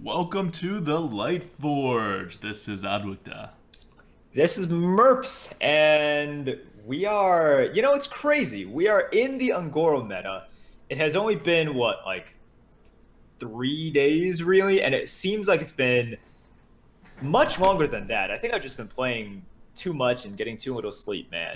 Welcome to the Lightforge. This is ADWCTA. This is Merps, and we are, it's crazy. We are in the Ungoro meta. It has only been, what, like 3 days, really? And it seems like it's been much longer than that. I think I've just been playing too much and getting too little sleep, man.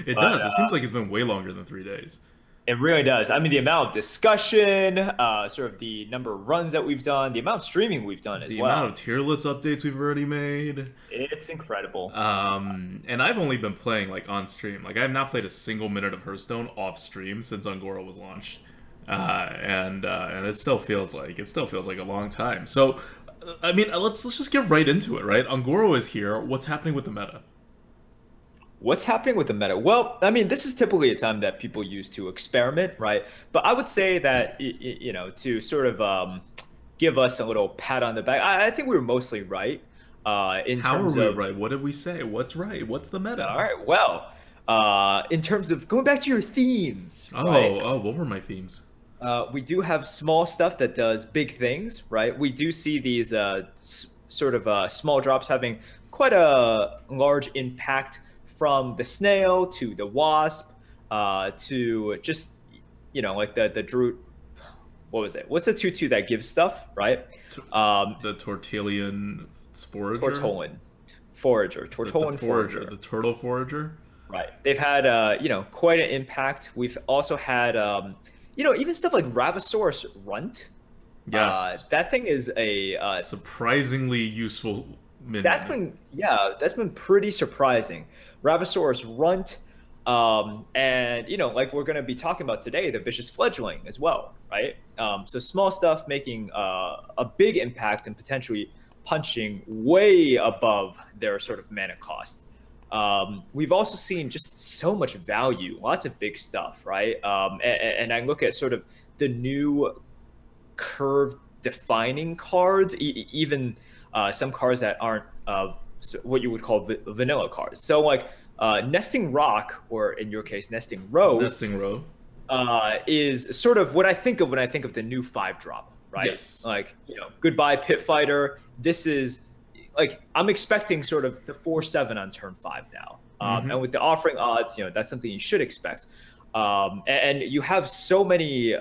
It does. It seems like it's been way longer than 3 days. It really does. I mean, the amount of discussion, sort of the number of runs that we've done, the amount of streaming we've done as well. The amount of tier list updates we've already made. It's incredible. And I've only been playing like on stream. Like I have not played a single minute of Hearthstone off stream since Ungoro was launched. And it still feels like a long time. So, I mean, let's just get right into it, right? Ungoro is here. What's happening with the meta? What's happening with the meta? Well, I mean, this is typically a time that people use to experiment, right? But I would say that, to sort of give us a little pat on the back, I think we were mostly right. How are we right? What did we say? What's right? What's the meta? All right, well, in terms of going back to your themes. What were my themes? We do have small stuff that does big things, right? We do see these sort of small drops having quite a large impact, from the snail to the wasp to just, like the druid. What was it? What's the 2/2 that gives stuff, right? The Tortilian Forager? Tortollan Forager. Tortollan Forager. The Turtle Forager? Right. They've had, quite an impact. We've also had, even stuff like Ravasaurus Runt. Yes. That thing is a... surprisingly useful minion. That's been pretty surprising. Ravasaurus Runt, and like we're going to be talking about today, the Vicious Fledgling as well, right? So small stuff making a big impact and potentially punching way above their sort of mana cost. We've also seen just so much value, lots of big stuff, right? And I look at sort of the new curve defining cards, even some cards that aren't what you would call vanilla cards. So like Nesting Rock, or in your case, Nesting Row. Nesting Row. Is sort of what I think of when I think of the new 5-drop, right? Yes. Like, goodbye Pit Fighter. This is like, I'm expecting sort of the 4/7 on turn 5 now. And with the offering odds, that's something you should expect. And you have so many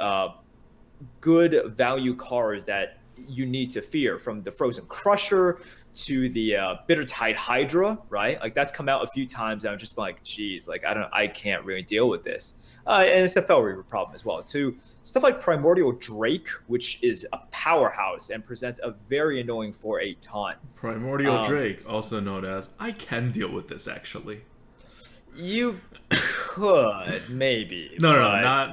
good value cards that you need to fear, from the Frozen Crusher to the Bittertide Hydra, right? Like that's come out a few times, and I'm just like, geez, like I can't really deal with this. And it's the Fel Reaver problem as well. To stuff like Primordial Drake, which is a powerhouse and presents a very annoying 4/8 taunt. Primordial Drake, also known as I can deal with this actually. You could maybe. No,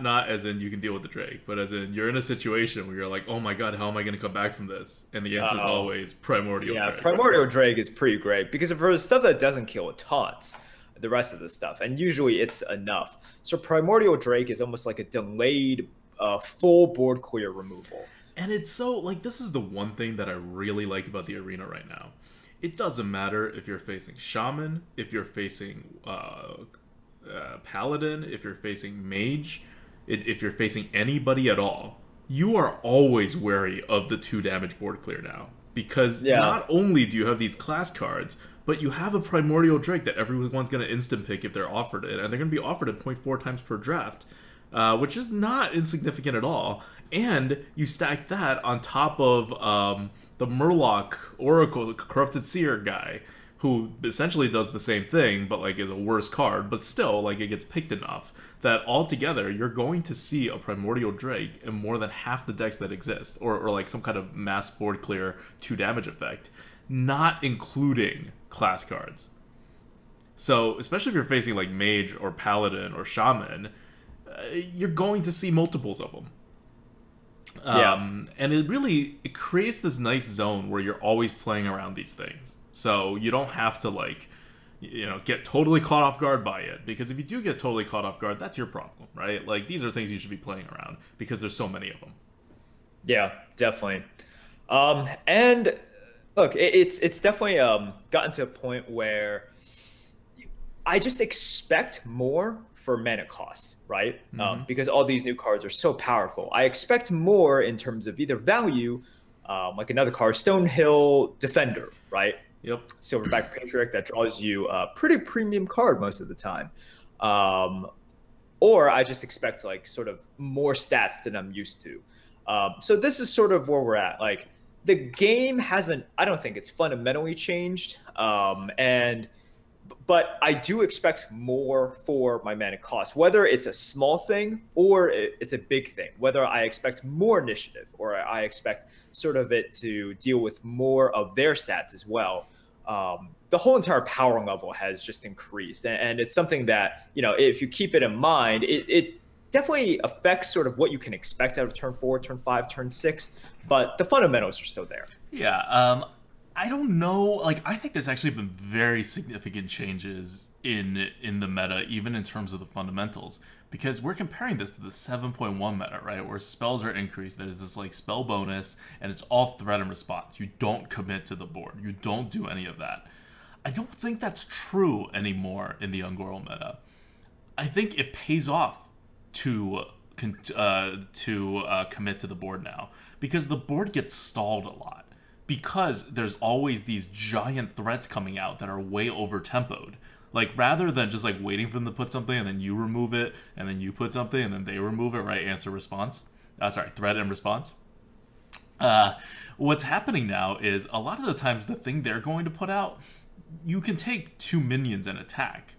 not as in you can deal with the Drake, but as in you're in a situation where you're like, oh my god, how am I going to come back from this? And the answer is always Primordial Drake. Yeah, Primordial Drake is pretty great because for the stuff that doesn't kill, it taunts the rest of the stuff, and usually it's enough. So Primordial Drake is almost like a delayed full board clear removal. And it's so, like, this is the one thing that I really like about the arena right now. It doesn't matter if you're facing Shaman, if you're facing Paladin, if you're facing Mage, if you're facing anybody at all, you are always wary of the 2 damage board clear now. Because not only do you have these class cards, but you have a Primordial Drake that everyone's going to instant pick if they're offered it, and they're going to be offered it 0.4 times per draft, which is not insignificant at all. And you stack that on top of the Murloc Oracle, the Corrupted Seer guy, who essentially does the same thing, but like is a worse card, but still like it gets picked enough that altogether you're going to see a Primordial Drake in more than half the decks that exist, or like some kind of mass board clear 2 damage effect, not including class cards. So especially if you're facing like Mage or Paladin or Shaman, you're going to see multiples of them. And it creates this nice zone where you're always playing around these things. So you don't have to like, get totally caught off guard by it. Because if you do get totally caught off guard, that's your problem, right? Like these are things you should be playing around because there's so many of them. Yeah, definitely. And look, it's definitely gotten to a point where I just expect more for mana cost, right? Because all these new cards are so powerful. I expect more in terms of either value like another card, Stonehill Defender, right? Yep. Silverback Patriot that draws you a pretty premium card most of the time. Or I just expect like sort of more stats than I'm used to. So this is sort of where we're at. Like the game hasn't, I don't think it's fundamentally changed. But I do expect more for my mana cost, whether it's a small thing or it's a big thing, whether I expect more initiative or I expect sort of it to deal with more of their stats as well. The whole entire power level has just increased. And it's something that, you know, if you keep it in mind, it definitely affects sort of what you can expect out of turn 4, turn 5, turn 6, but the fundamentals are still there. Yeah, I don't know. Like, I think there's actually been very significant changes in the meta, even in terms of the fundamentals, because we're comparing this to the 7.1 meta, right, where spells are increased. That is this like spell bonus, and it's all threat and response. You don't commit to the board. You don't do any of that. I don't think that's true anymore in the Ungoro meta. I think it pays off to commit to the board now, because the board gets stalled a lot. Because there's always these giant threats coming out that are way over tempoed. Like, rather than just like waiting for them to put something and then you remove it and then you put something and then they remove it, right? Answer response. Threat and response. What's happening now is a lot of the times the thing they're going to put out, you can take 2 minions and attack.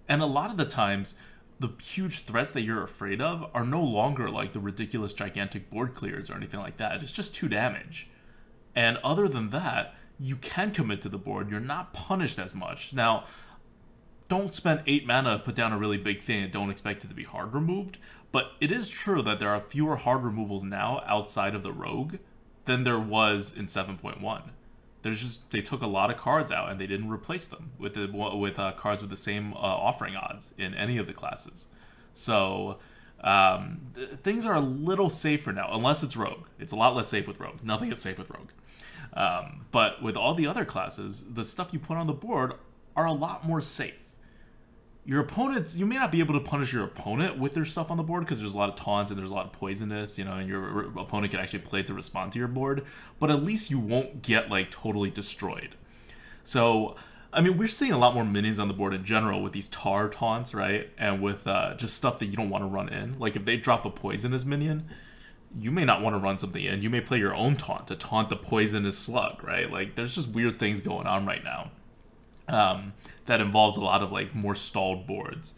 And a lot of the times, the huge threats that you're afraid of are no longer like the ridiculous gigantic board clears or anything like that. It's just 2 damage. And other than that, you can commit to the board. You're not punished as much. Now, don't spend 8 mana to put down a really big thing and don't expect it to be hard removed. But it is true that there are fewer hard removals now outside of the rogue than there was in 7.1. They took a lot of cards out and they didn't replace them with cards with the same offering odds in any of the classes. So things are a little safer now, unless it's rogue. It's a lot less safe with rogue. Nothing is safe with rogue. But with all the other classes, the stuff you put on the board are a lot more safe. Your opponents, you may not be able to punish your opponent with their stuff on the board because there's a lot of taunts and there's a lot of poisonous, you know, and your opponent can actually play to respond to your board, but at least you won't get like totally destroyed. So, I mean, we're seeing a lot more minions on the board in general with these tar taunts, right? And with just stuff that you don't want to run in. Like if they drop a poisonous minion, you may not want to run something in. You may play your own taunt to taunt the poisonous slug, right? Like there's just weird things going on right now. That involves a lot of like more stalled boards.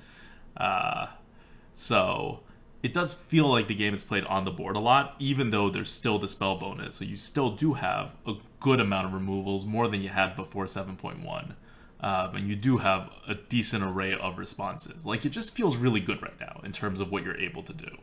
So it does feel like the game is played on the board a lot, even though there's still the spell bonus. So you still do have a good amount of removals, more than you had before 7.1. And you do have a decent array of responses. Like it just feels really good right now in terms of what you're able to do,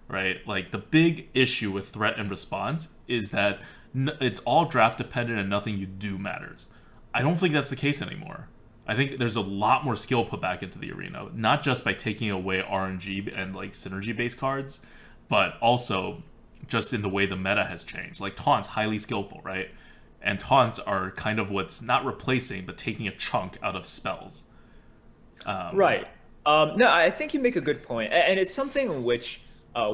right? Like the big issue with threat and response is that it's all draft dependent and nothing you do matters. I don't think that's the case anymore. I think there's a lot more skill put back into the arena, not just by taking away RNG and like synergy-based cards, but also just in the way the meta has changed. Like taunts, highly skillful, right? And taunts are kind of what's not replacing, but taking a chunk out of spells. Right. No, I think you make a good point, and it's something which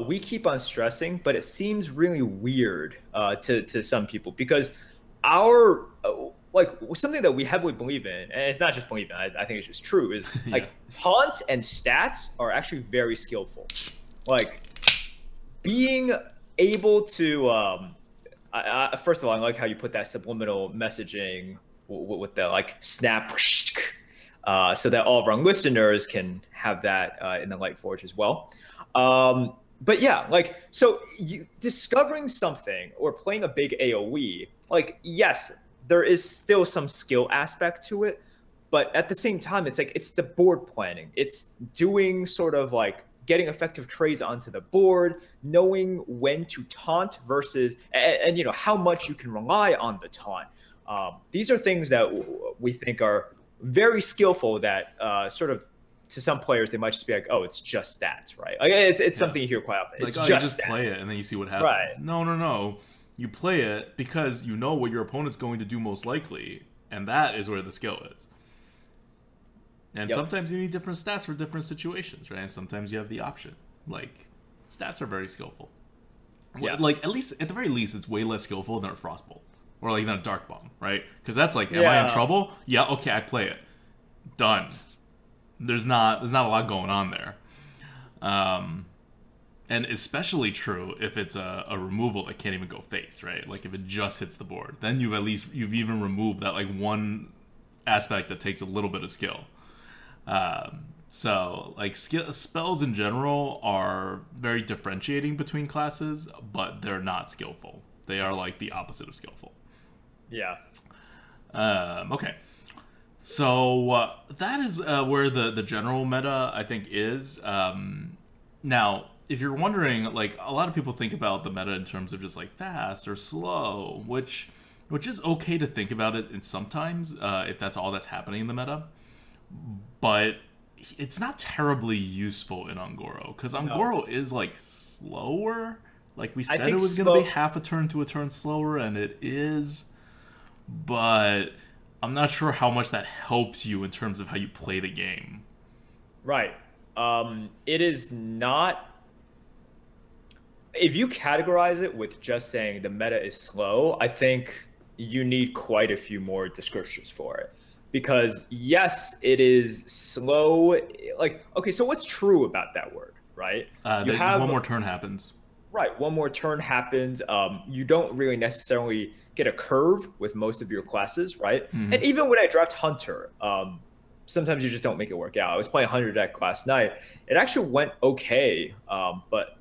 we keep on stressing, but it seems really weird to some people because our like something that we heavily believe in, and it's not just believe in, I think it's just true, is like taunts and stats are actually very skillful. Like being able to, first of all, I like how you put that subliminal messaging with the like snap, so that all of our listeners can have that in the Lightforge as well. But yeah, like, so you discovering something or playing a big AoE, like, yes, there is still some skill aspect to it, but at the same time, it's like, it's the board planning. It's doing sort of like getting effective trades onto the board, knowing when to taunt versus, and you know, how much you can rely on the taunt. These are things that we think are very skillful that sort of, to some players, they might just be like, oh, it's just stats, right? Like, it's something you hear quite often. It's like, just you just play it and then you see what happens. Right. No. You play it because you know what your opponent's going to do most likely, and that is where the skill is. And sometimes you need different stats for different situations, right? And sometimes you have the option. Like, stats are very skillful. Yeah. Like, at the very least, it's way less skillful than a Frostbolt. Or, like, than a Dark Bomb, right? Because that's like, am I in trouble? Yeah, okay, I play it. Done. There's not a lot going on there. And especially true if it's a removal that can't even go face, right? Like, if it just hits the board. Then you've even removed that, like, one aspect that takes a little bit of skill. So, like, spells in general are very differentiating between classes, but they're not skillful. They are, like, the opposite of skillful. Yeah. Okay. So, that is where the general meta, I think, is. Now, if you're wondering, like, a lot of people think about the meta in terms of just, like, fast or slow, which is okay to think about it in sometimes, if that's all that's happening in the meta. But it's not terribly useful in Un'Goro, because Un'Goro is, like, slower. Like, we said it was going to be half a turn to a turn slower, and it is. But I'm not sure how much that helps you in terms of how you play the game. Right. It is not... If you categorize it with just saying the meta is slow, I think you need quite a few more descriptions for it. Because, yes, it is slow. Like, okay, so what's true about that word, right? One more turn happens. Right, one more turn happens. You don't really necessarily get a curve with most of your classes, right? Mm-hmm. And even when I draft Hunter, sometimes you just don't make it work out. I was playing Hunter deck last night. It actually went okay, but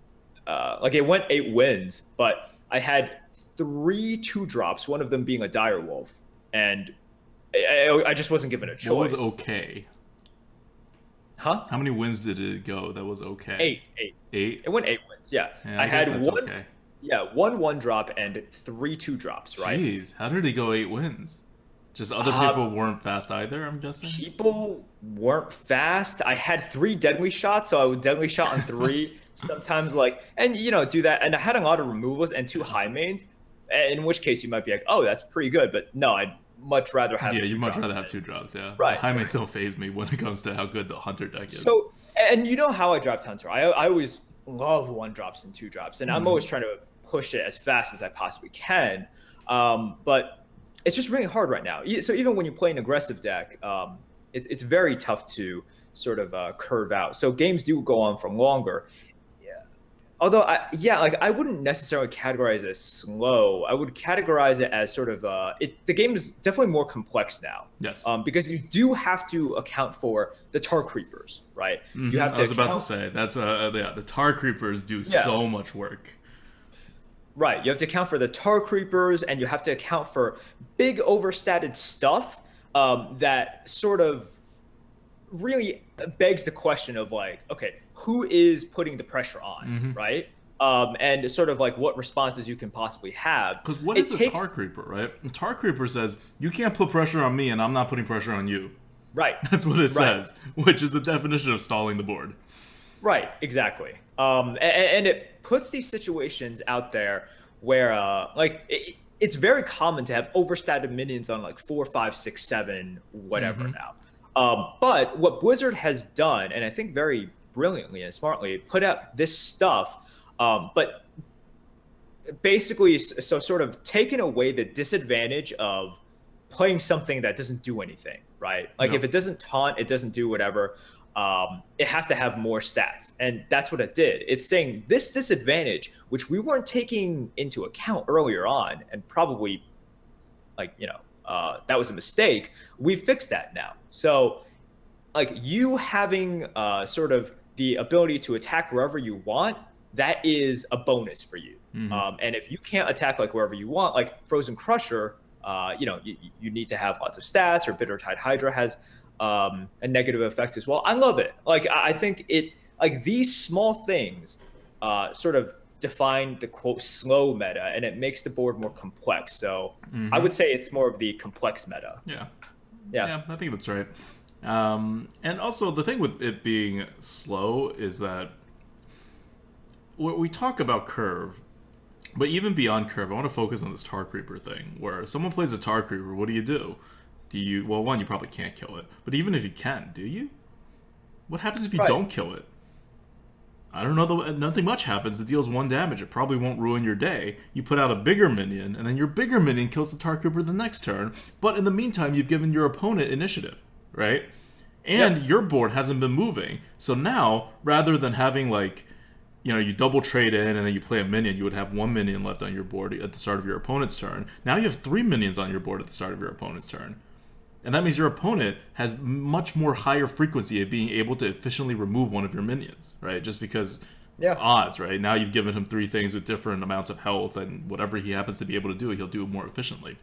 like, it went 8 wins, but I had 3 2-drops, one of them being a Direwolf, and I just wasn't given a choice. What was okay? Huh? How many wins did it go that was okay? 8. 8? It went 8 wins, yeah. I had one, okay. Yeah, 1 1-drop and 3 2-drops, right? Jeez, how did it go 8 wins? Just other people weren't fast either, I'm guessing? People weren't fast. I had 3 deadly shots, so I would deadly shot on 3. Sometimes, like, and, you know, do that. And I had a lot of removals and 2 high mains, in which case you might be like, oh, that's pretty good. But no, I'd much rather have you'd much rather have 2 drops, yeah. Right. High mains don't phase me when it comes to how good the Hunter deck is. So, and you know how I draft Hunter. I always love 1-drops and 2-drops, and I'm always trying to push it as fast as I possibly can. But it's just really hard right now. So even when you play an aggressive deck, it's very tough to sort of curve out. So games do go on for longer. Although, I wouldn't necessarily categorize it as slow. I would categorize it as sort of the game is definitely more complex now. Yes. Because you do have to account for the Tar Creepers, right? Mm-hmm. You have to. I was about to say that's the Tar Creepers do so much work. Right. You have to account for the Tar Creepers, and you have to account for big overstated stuff that sort of really begs the question of, like, okay, who is putting the pressure on, right? And sort of like what responses you can possibly have. Because what is a Tar Creeper, right? A Tar Creeper says, you can't put pressure on me and I'm not putting pressure on you. Right. That's what it says, which is the definition of stalling the board. Right, exactly. And it puts these situations out there where, like, it's very common to have overstated minions on, like, 4, 5, 6, 7, whatever now. But what Blizzard has done, and I think very brilliantly and smartly, put out this stuff, but basically, so sort of taking away the disadvantage of playing something that doesn't do anything, right? Like, if it doesn't taunt, it doesn't do whatever, it has to have more stats. And that's what it did. It's saying this disadvantage, which we weren't taking into account earlier on, and probably, like, you know, that was a mistake. We fixed that now. So, like, you having sort of the ability to attack wherever you want, that is a bonus for you. And if you can't attack, like, wherever you want, like Frozen Crusher, you know, you need to have lots of stats, or Bitter Tide Hydra has a negative effect as well. I love it. Like, I think like, these small things sort of define the, quote, slow meta, and it makes the board more complex. So I would say it's more of the complex meta. Yeah, I think that's right. And also, the thing with it being slow is that we talk about curve, but even beyond curve, I want to focus on this Tar Creeper thing, where if someone plays a Tar Creeper, what do? Well, one, you probably can't kill it, but even if you can, do you? What happens if you don't kill it? I don't know, nothing much happens. It deals 1 damage. It probably won't ruin your day. You put out a bigger minion, and then your bigger minion kills the Tar Creeper the next turn. But in the meantime, you've given your opponent initiative, right? And your board hasn't been moving. So now, rather than having, like, you know, you double trade in and then you play a minion, you would have 1 minion left on your board at the start of your opponent's turn. Now you have 3 minions on your board at the start of your opponent's turn. And that means your opponent has much more higher frequency of being able to efficiently remove one of your minions, right? Just because odds, right? Now you've given him 3 things with different amounts of health, and whatever he happens to be able to do, he'll do it more efficiently.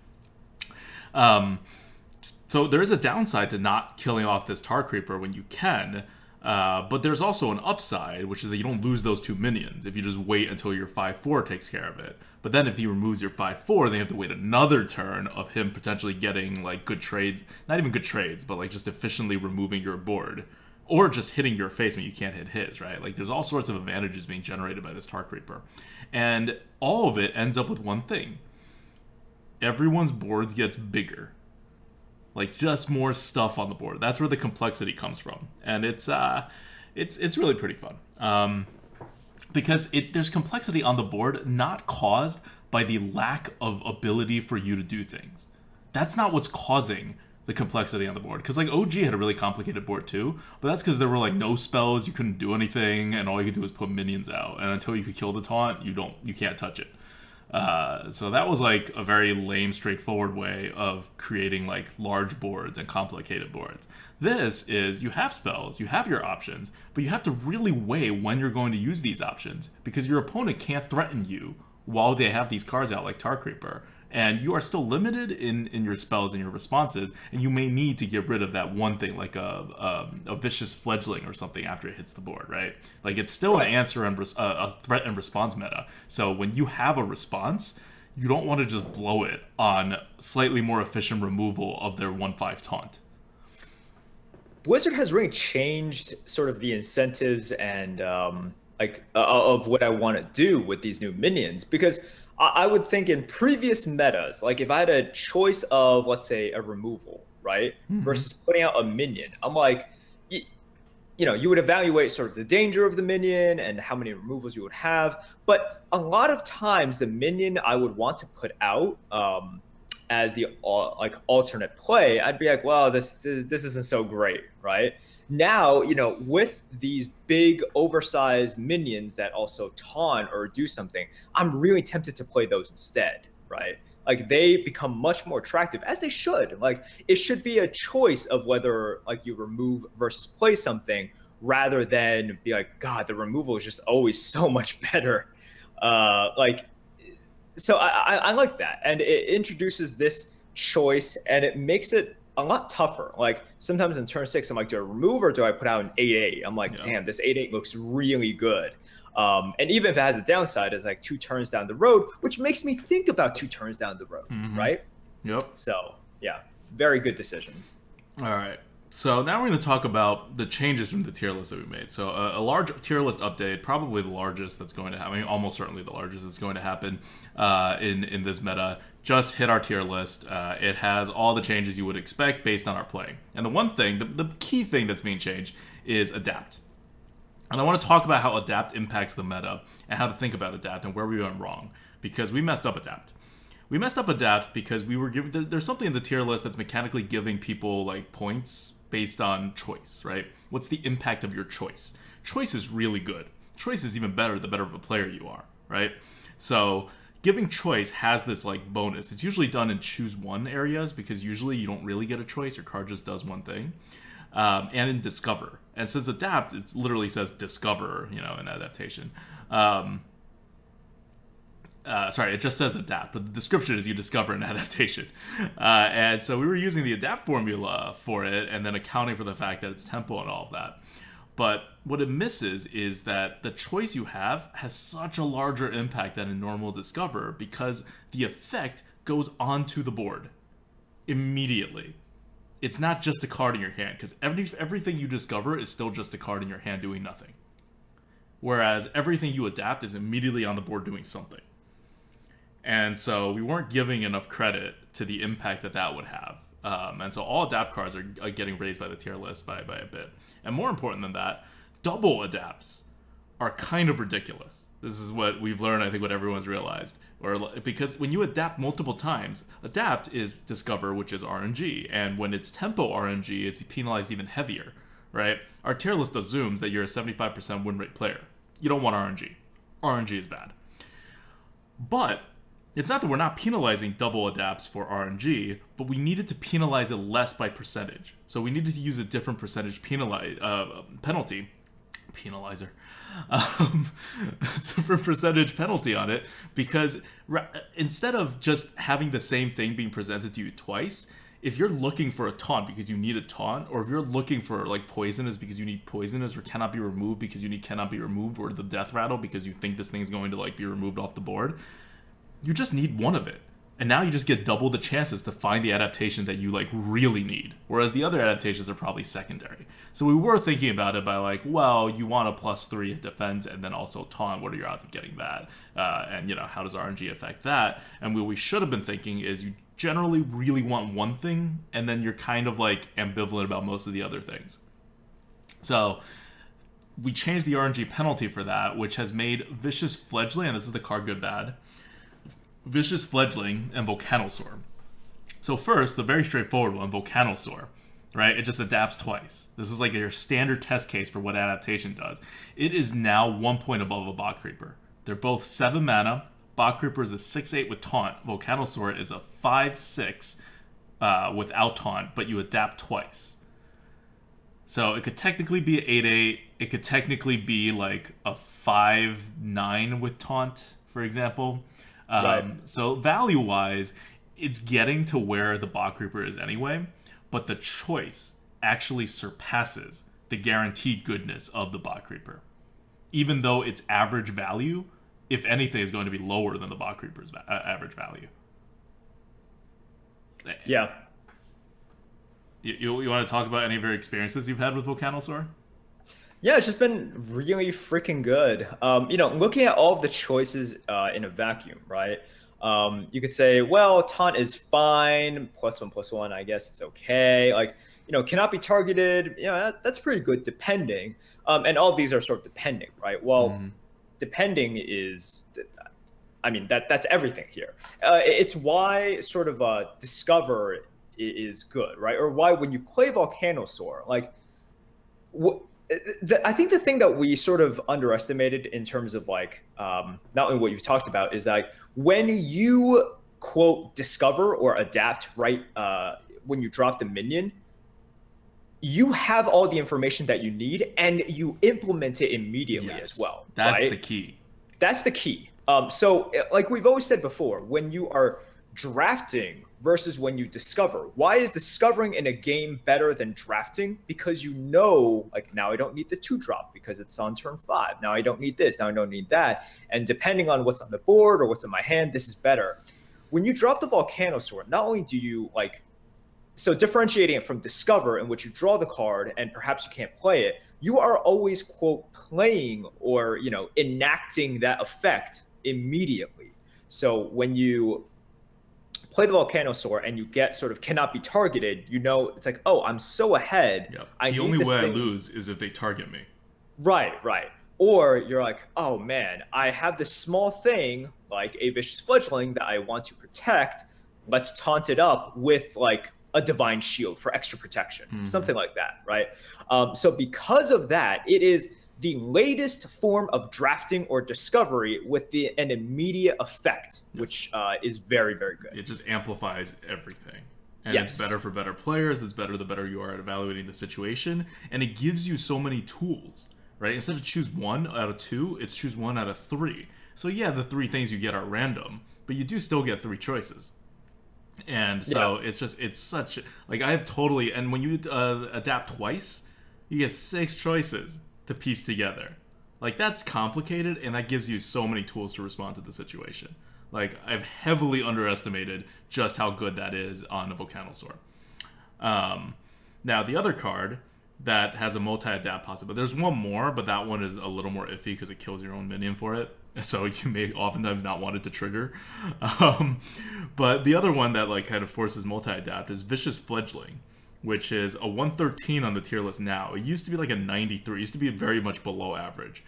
So there is a downside to not killing off this Tar Creeper when you can, but there's also an upside, which is that you don't lose those 2 minions if you just wait until your 5/4 takes care of it. But then if he removes your 5/4, then you have to wait another turn of him potentially getting, like, good trades. Not even good trades, but, like, just efficiently removing your board. Or just hitting your face when you can't hit his, right? Like, there's all sorts of advantages being generated by this Tar Creeper. And all of it ends up with one thing. Everyone's boards gets bigger. Like, just more stuff on the board. That's where the complexity comes from. And it's really pretty fun. Because there's complexity on the board not caused by the lack of ability for you to do things. That's not what's causing the complexity on the board. Because, like, OG had a really complicated board too, but that's because there were, like, no spells, you couldn't do anything, and all you could do was put minions out. And until you could kill the taunt, you can't touch it. So that was, like, a very lame, straightforward way of creating, like, large boards and complicated boards. This is, you have spells, you have your options, but you have to really weigh when you're going to use these options, because your opponent can't threaten you while they have these cards out, like Tar Creeper. And you are still limited in your spells and your responses, and you may need to get rid of that one thing, like a Vicious Fledgling or something after it hits the board, right? Like, it's still an answer and a threat and response meta. So when you have a response, you don't want to just blow it on slightly more efficient removal of their 1/5 taunt. Blizzard has really changed sort of the incentives and of what I want to do with these new minions, because I would think in previous metas, like if I had a choice of, let's say, a removal, right, versus putting out a minion, I'm like, you know, you would evaluate sort of the danger of the minion and how many removals you would have. But a lot of times the minion I would want to put out as the alternate play, I'd be like, well, this isn't so great, right? Now, you know, with these big oversized minions that also taunt or do something, I'm really tempted to play those instead, right? Like, they become much more attractive, as they should. Like, it should be a choice of whether, like, you remove versus play something, rather than be like, God, the removal is just always so much better. So I like that. And it introduces this choice, and it makes it a lot tougher. Like, sometimes in turn 6, I'm like, do I remove or do I put out an 8/8? I'm like, damn, this 8/8 looks really good. And even if it has a downside, it's like 2 turns down the road, which makes me think about 2 turns down the road, right? Yep. So, yeah, very good decisions. All right. So now we're going to talk about the changes from the tier list that we made. So a large tier list update, probably the largest that's going to happen, I mean, almost certainly the largest that's going to happen in this meta, just hit our tier list. It has all the changes you would expect based on our playing. And the one thing, the key thing that's being changed is Adapt. And I want to talk about how Adapt impacts the meta and how to think about Adapt and where we went wrong, because we messed up Adapt. We messed up Adapt because we were giving, there's something in the tier list that's mechanically giving people, like, points based on choice, right? What's the impact of your choice? Choice is really good. Choice is even better the better of a player you are, right? So giving choice has this, like, bonus. It's usually done in choose one areas, because usually you don't really get a choice. Your card just does one thing. And in discover. And since Adapt, it literally says discover, you know, in adaptation. Sorry, it just says adapt, but the description is you discover an adaptation. And so we were using the adapt formula for it, and then accounting for the fact that it's tempo and all of that. But what it misses is that the choice you have has such a larger impact than a normal discover, because the effect goes onto the board immediately. It's not just a card in your hand, because everything you discover is still just a card in your hand doing nothing. Whereas everything you adapt is immediately on the board doing something. And so we weren't giving enough credit to the impact that would have. And so all adapt cards are getting raised by the tier list by a bit. And more important than that, double adapts are kind of ridiculous. This is what we've learned, I think what everyone's realized. Because when you adapt multiple times, adapt is discover, which is RNG, and when it's tempo RNG, it's penalized even heavier, right? Our tier list assumes that you're a 75% win rate player. You don't want RNG. RNG is bad. But it's not that we're not penalizing double adapts for RNG, but we needed to penalize it less by percentage. So we needed to use a different percentage penalty. Penalizer. Different percentage penalty on it, because instead of just having the same thing being presented to you twice, if you're looking for a taunt because you need a taunt, or if you're looking for like poisonous because you need poisonous, or cannot be removed because you need cannot be removed, or the death rattle because you think this thing's going to like be removed off the board, you just need one of it. And now you just get double the chances to find the adaptation that you like really need. Whereas the other adaptations are probably secondary. So we were thinking about it by like, well, you want a +3 at defense and then also taunt. What are your odds of getting that? And you know, how does RNG affect that? And what we should have been thinking is you generally really want one thing, and then you're kind of like ambivalent about most of the other things. So we changed the RNG penalty for that, which has made Vicious Fledgling, and this is the card good bad, Vicious Fledgling and Volcanosaur. So first, the very straightforward one, Volcanosaur, right? It just adapts twice. This is like your standard test case for what adaptation does. It is now 1 point above a Bot Creeper. They're both 7 mana. Bot Creeper is a 6/8 with taunt. Volcanosaur is a 5/6 without taunt, but you adapt twice. So it could technically be an 8/8. It could technically be like a 5/9 with taunt, for example. Right. So value-wise, it's getting to where the Bot Creeper is anyway, but the choice actually surpasses the guaranteed goodness of the Bot Creeper. Even though its average value, if anything, is going to be lower than the Bot Creeper's average value. Yeah. You want to talk about any of your experiences you've had with Volcanosaur? Yeah, it's just been really freaking good. You know, looking at all of the choices in a vacuum, right? You could say, well, taunt is fine. +1/+1, I guess it's okay. Like, you know, cannot be targeted. You know, that's pretty good depending. And all of these are sort of depending, right? Well, depending is, I mean, that's everything here. It's why sort of Discover is good, right? Or why when you play Volcanosaur, like, I think the thing that we sort of underestimated in terms of like, not only what you've talked about is like when you quote discover or adapt, right? When you drop the minion, you have all the information that you need and you implement it immediately as well. That's right? the key. That's the key. So like we've always said before, when you are drafting versus when you discover, why is discovering in a game better than drafting? Because you know, like, now I don't need the 2-drop because it's on turn 5. Now I don't need this. Now I don't need that. And depending on what's on the board or what's in my hand, this is better. When you drop the Volcanosaur, not only do you like, so differentiating it from discover, in which you draw the card and perhaps you can't play it, you are always, quote, playing or, you know, enacting that effect immediately. So when you play the Volcanosaur and you get sort of cannot be targeted, you know, it's like, oh, I'm so ahead. Yep. The only way I lose is if they target me. Right. Or you're like, oh man, I have this small thing like a Vicious Fledgling that I want to protect. Let's taunt it up with like a Divine Shield for extra protection, something like that, right? So because of that, it is the latest form of drafting or discovery with an immediate effect, which is very, very good. It just amplifies everything. And it's better for better players. It's better the better you are at evaluating the situation. And it gives you so many tools, right? Instead of choose 1 out of 2, it's choose 1 out of 3. So yeah, the 3 things you get are random, but you do still get 3 choices. And so it's such, like, I have totally, and when you adapt twice, you get 6 choices to piece together. Like, that's complicated, and that gives you so many tools to respond to the situation. Like, I've heavily underestimated just how good that is on a Volcanosaur. Now, the other card that has a multi-adapt possibility, there's one more, but that one is a little more iffy because it kills your own minion for it. So you may oftentimes not want it to trigger. But the other one that like kind of forces multi-adapt is Vicious Fledgling, which is a 113 on the tier list now. It used to be like a 93. It used to be very much below average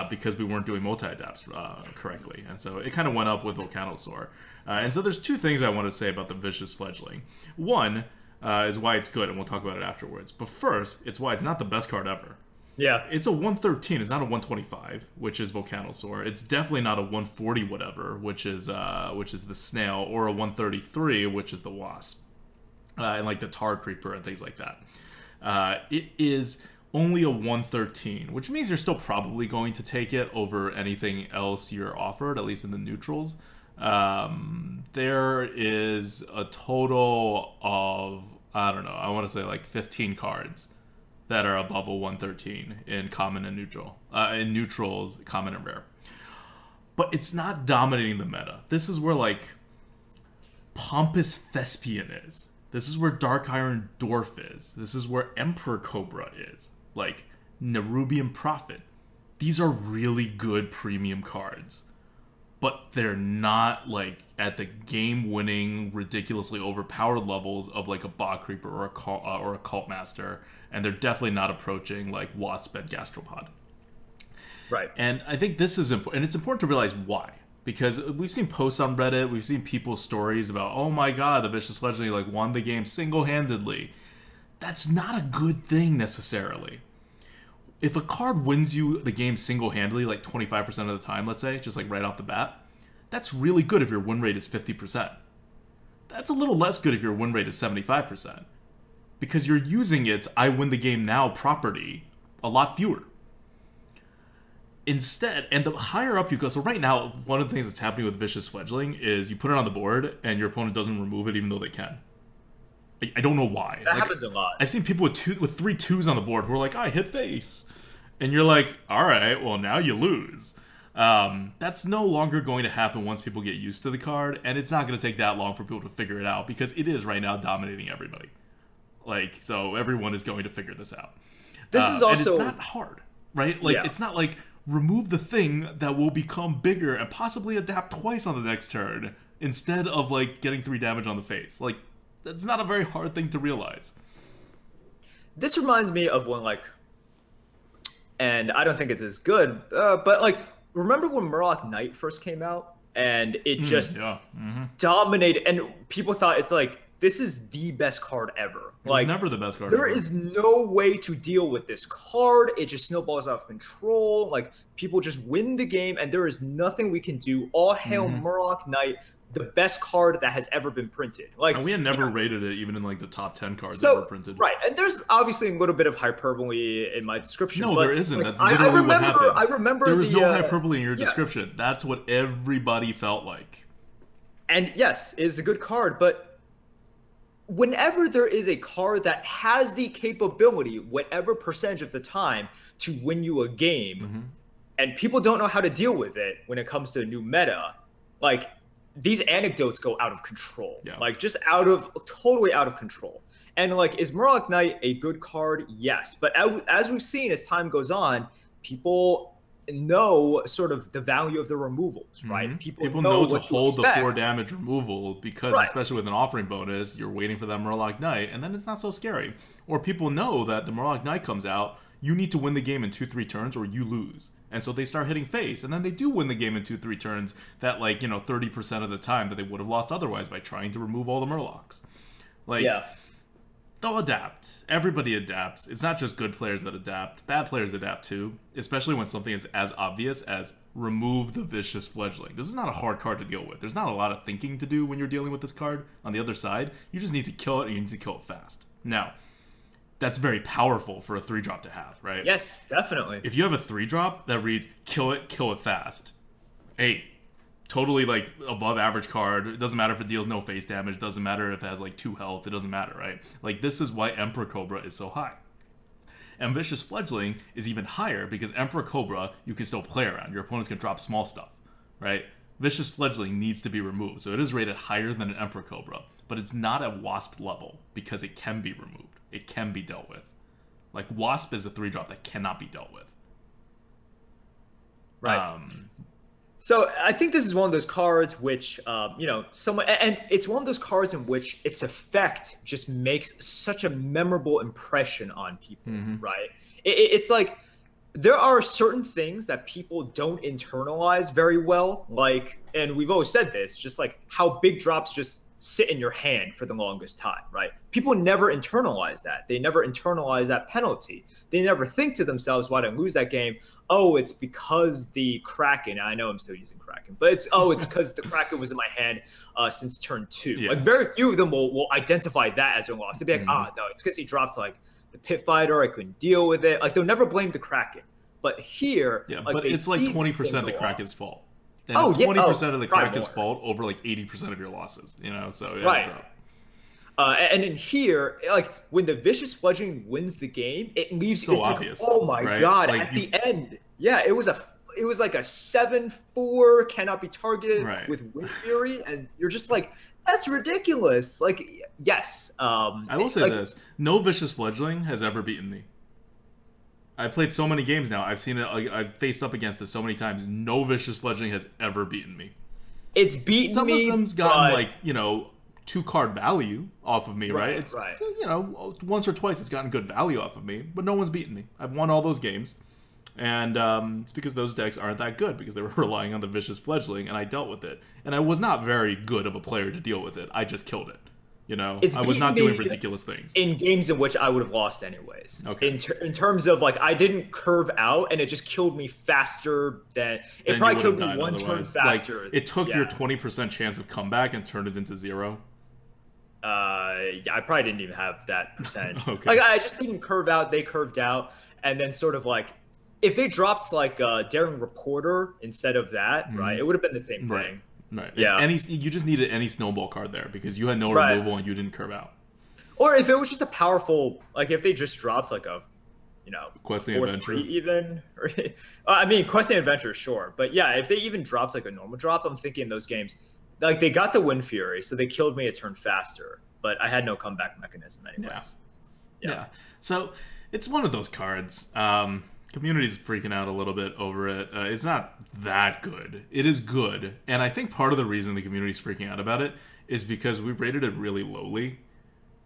because we weren't doing multi-adapts correctly. And so it kind of went up with Volcanosaur. And so there's two things I want to say about the Vicious Fledgling. One is why it's good, and we'll talk about it afterwards. But first, it's why it's not the best card ever. Yeah. It's a 113. It's not a 125, which is Volcanosaur. It's definitely not a 140 whatever, which is the Snail, or a 133, which is the Wasp. And like the Tar Creeper and things like that. It is only a 113, which means you're still probably going to take it over anything else you're offered, at least in the neutrals. There is a total of, I don't know, I want to say like 15 cards that are above a 113 in common and neutral. In neutrals, common and rare. But it's not dominating the meta. This is where like Pompous Thespian is. This is where Dark Iron Dwarf is. This is where Emperor Cobra is. Like, Nerubian Prophet. These are really good premium cards. But they're not, like, at the game-winning, ridiculously overpowered levels of, like, a Bog Creeper or a Cult Master. And they're definitely not approaching, like, Wasp and Gastropod. Right. And I think this is important. And it's important to realize why. Because we've seen posts on Reddit, we've seen people's stories about, oh my god, the Vicious Fledgling like won the game single-handedly. That's not a good thing necessarily. If a card wins you the game single-handedly like 25% of the time, let's say, just like right off the bat, that's really good if your win rate is 50%. That's a little less good if your win rate is 75%. Because you're using its I win the game now property a lot fewer. Instead, and the higher up you go, so right now, one of the things that's happening with Vicious Fledgling is you put it on the board, and your opponent doesn't remove it even though they can. I don't know why. That happens a lot. I've seen people with 3 2s on the board who are like, I hit face. And you're like, alright, well now you lose. That's no longer going to happen once people get used to the card, and it's not going to take that long for people to figure it out, because it is right now dominating everybody. Like, so everyone is going to figure this out. This is also... And it's not hard, right? Like, It's not like... remove the thing that will become bigger and possibly adapt twice on the next turn instead of, like, getting 3 damage on the face. Like, that's not a very hard thing to realize. This reminds me of when, like, and I don't think it's as good, but, like, remember when Murloc Knight first came out? And it just dominated, and people thought it's like, this is the best card ever. Like, it's never the best card there ever. is no way to deal with this card. It just snowballs out of control. Like, people just win the game, and there is nothing we can do. All hail Murloc Knight, the best card that has ever been printed. Like, and we had never rated it even in like the top 10 cards ever printed. Right, and there's obviously a little bit of hyperbole in my description. No, but, there isn't. Like, That's literally what happened. I remember there was no hyperbole in your description. That's what everybody felt like. And yes, it is a good card, but whenever there is a card that has the capability, whatever percentage of the time, to win you a game, and people don't know how to deal with it when it comes to a new meta, like, these anecdotes go out of control. Yeah. Like, just totally out of control. And, like, is Murloc Knight a good card? Yes. But as we've seen, as time goes on, people know sort of the value of the removals, right? People know to hold the 4 damage removal because, especially with an offering bonus, you're waiting for that Murloc Knight, and then it's not so scary. Or people know that the Murloc Knight comes out, you need to win the game in 2-3 turns or you lose. And so they start hitting face, and then they do win the game in 2-3 turns that, like, 30% of the time that they would have lost otherwise by trying to remove all the Murlocs. Like, they'll adapt. Everybody adapts. It's not just good players that adapt. Bad players adapt too, especially when something is as obvious as remove the Vicious Fledgling. This is not a hard card to deal with. There's not a lot of thinking to do when you're dealing with this card. On the other side, you just need to kill it, and you need to kill it fast. Now, that's very powerful for a 3-drop to have, right? Yes, definitely. If you have a 3-drop that reads kill it fast, hey, totally, like, above average card. It doesn't matter if it deals no face damage. It doesn't matter if it has, like, 2 health. It doesn't matter, right? Like, this is why Emperor Cobra is so high. And Vicious Fledgling is even higher because Emperor Cobra, you can still play around. Your opponents can drop small stuff, right? Vicious Fledgling needs to be removed. So it is rated higher than an Emperor Cobra. But it's not at Wasp level because it can be removed. It can be dealt with. Like, Wasp is a 3-drop that cannot be dealt with. Right. So I think this is one of those cards which, you know, and it's one of those cards in which its effect just makes such a memorable impression on people, right? It's like there are certain things that people don't internalize very well, like, and we've always said this, just like how big drops just sit in your hand for the longest time, right? People never internalize that. They never internalize that penalty. They never think to themselves, why did I lose that game? Oh, it's because the Kraken, I know I'm still using Kraken, but it's because the Kraken was in my hand since turn 2. Yeah. Like very few of them will identify that as a loss. They'll be like, no, it's because he dropped like the Pit Fighter, I couldn't deal with it. Like they'll never blame the Kraken. But here, like, but it's like 20% the Kraken's fault. And it's 20% of the Kraken's fault over like 80% of your losses, you know? So yeah, right. And in here, like when the Vicious Fledgling wins the game, it leaves so obvious. Like, oh my god! Like, at the end, yeah, it was like a 7/4 cannot be targeted with Wind Fury, and you're just like, that's ridiculous. Like, yes. I will say this: no Vicious Fledgling has ever beaten me. I've played so many games now. I've seen it. I've faced up against it so many times. No Vicious Fledgling has ever beaten me. It's beaten Some me. Some of them's gotten like, you know, 2-card value off of me, right? It's, right. You know, once or twice it's gotten good value off of me, but no one's beaten me. I've won all those games, and it's because those decks aren't that good because they were relying on the Vicious Fledgling, and I dealt with it. And I was not very good of a player to deal with it. I just killed it. You know, I was not doing ridiculous things. In games in which I would have lost anyways. Okay. In terms of, like, I didn't curve out, and it just killed me faster than... It probably killed me one turn faster. Like, it took your 20% chance of comeback and turned it into 0. Yeah, I probably didn't even have that percentage. Okay. Like, I just didn't curve out, they curved out, and then sort of, like, if they dropped, like, Daring Reporter instead of that, right, it would have been the same thing. Right. Yeah. You just needed any snowball card there because you had no removal and you didn't curve out. Or if it was just a powerful, like if they just dropped like a, you know, Questing Adventure even. Or, I mean, Questing Adventure, sure, but yeah, if they even dropped like a normal drop, I'm thinking those games, like they got the Wind Fury, so they killed me a turn faster, but I had no comeback mechanism anyways. Yeah. So it's one of those cards. Community's freaking out a little bit over it. It's not that good. It is good. And I think part of the reason the community's freaking out about it is because we rated it really lowly.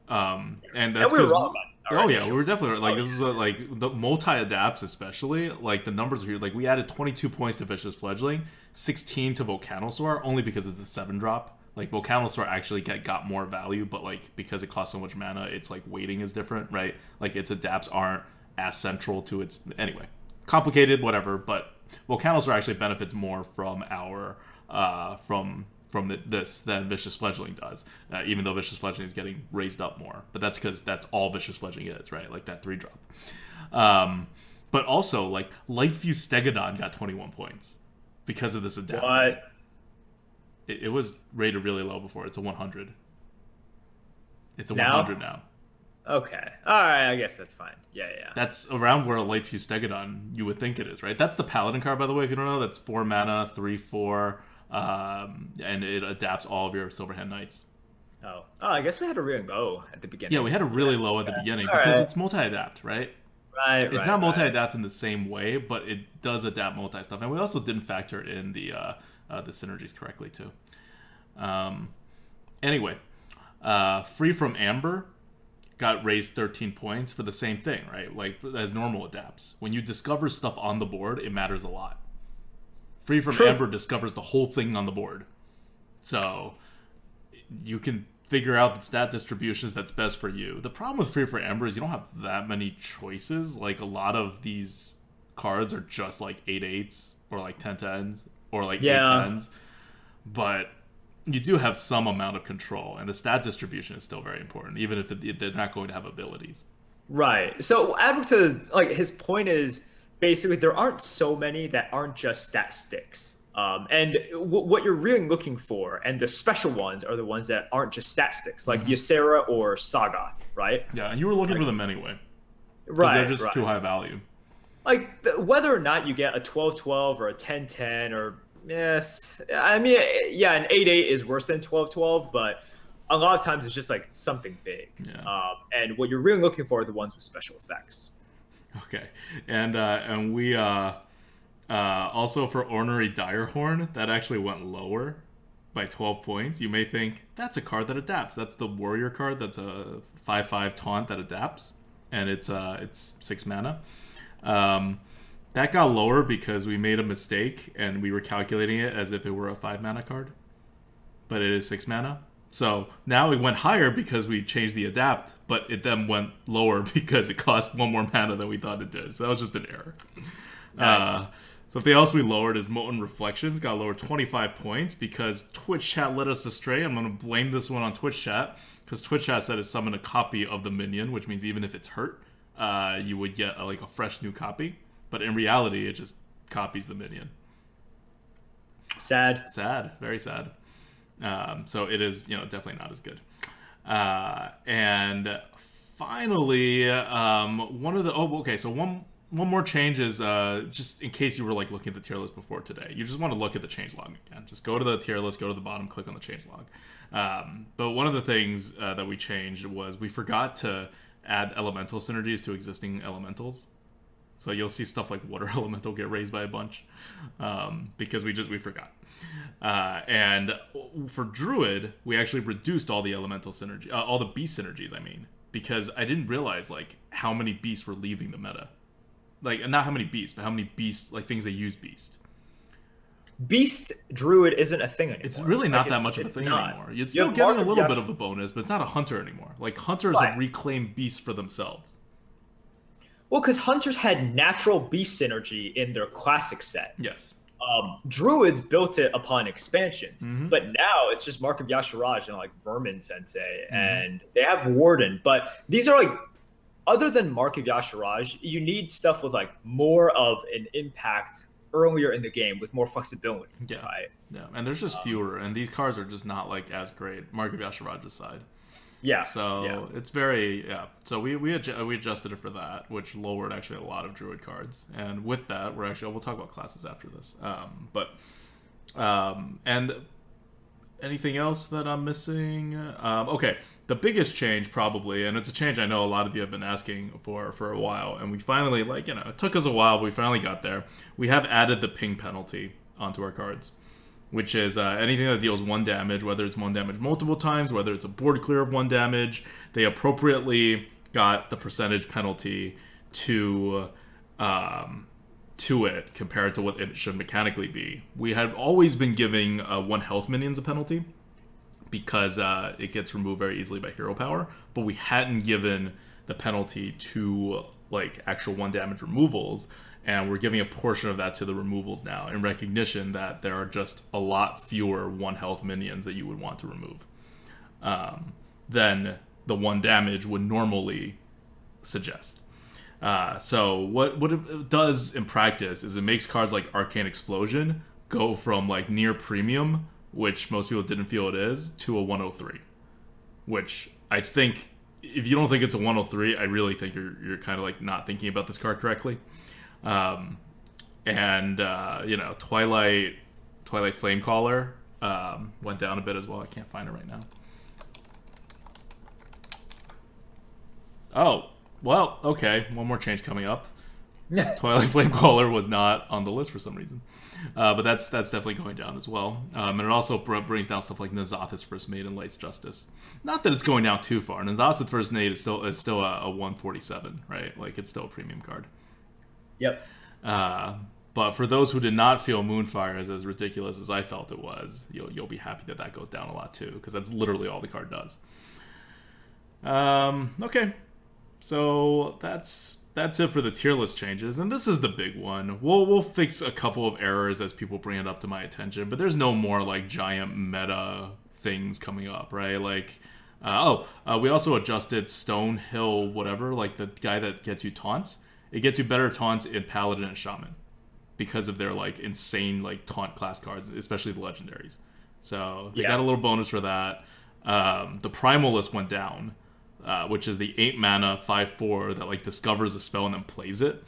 And that's we were wrong about it. We were definitely like, this is what, like, the multi-adapts especially, like, the numbers are here. Like, we added 22 points to Vicious Fledgling, 16 to Volcanosaur, only because it's a 7-drop. Like, Volcanosaur actually got more value, but, like, because it costs so much mana, it's, like, weighting is different, right? Like, its adapts aren't as central to its... Anyway, complicated, whatever, but Volcanosaur actually benefits more from our... from this than Vicious Fledgling does, even though Vicious Fledgling is getting raised up more. But that's because that's all Vicious Fledgling is, right? Like that 3-drop. But also, like, Lightforge Stegodon got 21 points because of this adapt. What? It was rated really low before. It's a 100. It's a 100 now. Okay. All right, I guess that's fine. Yeah. That's around where a Lightforge Stegodon you would think it is, right? That's the Paladin card, by the way, if you don't know. That's 4 mana, 3/4, and it adapts all of your Silverhand Knights. Oh, I guess we had a really low at the beginning. Yeah, we had a really low at the beginning because it's multi-adapt, right? Right. It's not multi-adapt in the same way, but it does adapt multi-stuff. And we also didn't factor in the synergies correctly, too. Anyway, Free from Amber got raised 13 points for the same thing, right? Like, as normal adapts. When you discover stuff on the board, it matters a lot. Free from Amber discovers the whole thing on the board. So, you can figure out the stat distributions that's best for you. The problem with Free from Amber is you don't have that many choices. Like, a lot of these cards are just like 8/8s or like 10/10s or like 8/10s. But you do have some amount of control, and the stat distribution is still very important, even if they're not going to have abilities. Right. So, ADWCTA, like, his point is basically there aren't so many that aren't just stat sticks. And what you're really looking for, and the special ones are the ones that aren't just stat sticks, like Ysera or Sagoth, right? Yeah, and you were looking for them anyway. Right. They're just too high value. Like, whether or not you get a 12/12 or a 10/10 or... Yes, I mean, yeah, an 8/8 is worse than 12/12, but a lot of times it's just like something big. Yeah. And what you're really looking for are the ones with special effects. Okay, and we Also for Ornery Direhorn, that actually went lower by 12 points. You may think, that's a card that adapts. That's the warrior card that's a 5/5 taunt that adapts. And it's 6 mana. That got lower because we made a mistake and we were calculating it as if it were a 5 mana card. But it is 6 mana. So now it went higher because we changed the adapt, but it then went lower because it cost 1 more mana than we thought it did. So that was just an error. Nice. Something else we lowered is Molten Reflections. Got lowered 25 points because Twitch chat led us astray. I'm going to blame this one on Twitch chat because Twitch chat said it summoned a copy of the minion, which means even if it's hurt, you would get like a fresh new copy. But in reality, it just copies the minion. Sad. Sad. Very sad. So it is, definitely not as good. And finally, one more change is just in case you were like looking at the tier list before today, you just want to look at the changelog again. Just go to the tier list, go to the bottom, click on the changelog. But one of the things that we changed was we forgot to add elemental synergies to existing elementals. So you'll see stuff like Water Elemental get raised by a bunch because we forgot. And for Druid, we actually reduced all the elemental synergy, all the beast synergies, because I didn't realize like how many beasts were leaving the meta. Like, not how many beasts, but how many beasts, like things that use beast. Beast Druid isn't a thing anymore. It's really not that much of a thing anymore. You'd still get a little bit of a bonus, but it's not a hunter anymore. Like, hunters have reclaimed beasts for themselves. Well, because hunters had natural beast synergy in their classic set. Yes. Druids built it upon expansions, but now it's just Mark of Yasharaj and like Vermin Sensei, and they have Warden. But these are like, other than Mark of Yasharaj, you need stuff with like more of an impact earlier in the game with more flexibility. Yeah, right? Yeah, and there's just fewer, and these cards are just not like as great. Mark of Yasharaj's side. Yeah. So it's very So we adjusted it for that, which lowered actually a lot of Druid cards. And with that, we'll talk about classes after this. And anything else that I'm missing? Okay, the biggest change probably, and it's a change I know a lot of you have been asking for a while, and we finally it took us a while, but we finally got there. We have added the ping penalty onto our cards, which is anything that deals 1 damage, whether it's 1 damage multiple times, whether it's a board clear of 1 damage. They appropriately got the percentage penalty to it compared to what it should mechanically be. We had always been giving 1 health minions a penalty because it gets removed very easily by hero power, but we hadn't given the penalty to like actual 1 damage removals. And we're giving a portion of that to the removals now in recognition that there are just a lot fewer 1 health minions that you would want to remove than the 1 damage would normally suggest. So what it does in practice is it makes cards like Arcane Explosion go from like near premium, which most people didn't feel it is, to a 103. Which I think, if you don't think it's a 103, I really think you're kind of like not thinking about this card correctly. Twilight Flamecaller went down a bit as well. I can't find it right now. Oh, well, okay. One more change coming up. Twilight Flamecaller was not on the list for some reason. But that's definitely going down as well. And it also brings down stuff like N'Zoth's First Mate and Light's Justice. Not that it's going down too far. N'Zoth's First Mate is still a 147, right? Like, it's still a premium card. Yep. But for those who did not feel Moonfire as ridiculous as I felt it was, you'll be happy that goes down a lot too, because that's literally all the card does. Okay, so that's it for the tier list changes, and this is the big one. We'll fix a couple of errors as people bring it up to my attention, but there's no more like giant meta things coming up, right? Like, we also adjusted Stonehill, whatever, like the guy that gets you taunts. It gets you better taunts in Paladin and Shaman because of their like insane like taunt class cards, especially the legendaries. So they got a little bonus for that. The Primal list went down, which is the 8 mana 5/4 that like discovers a spell and then plays it.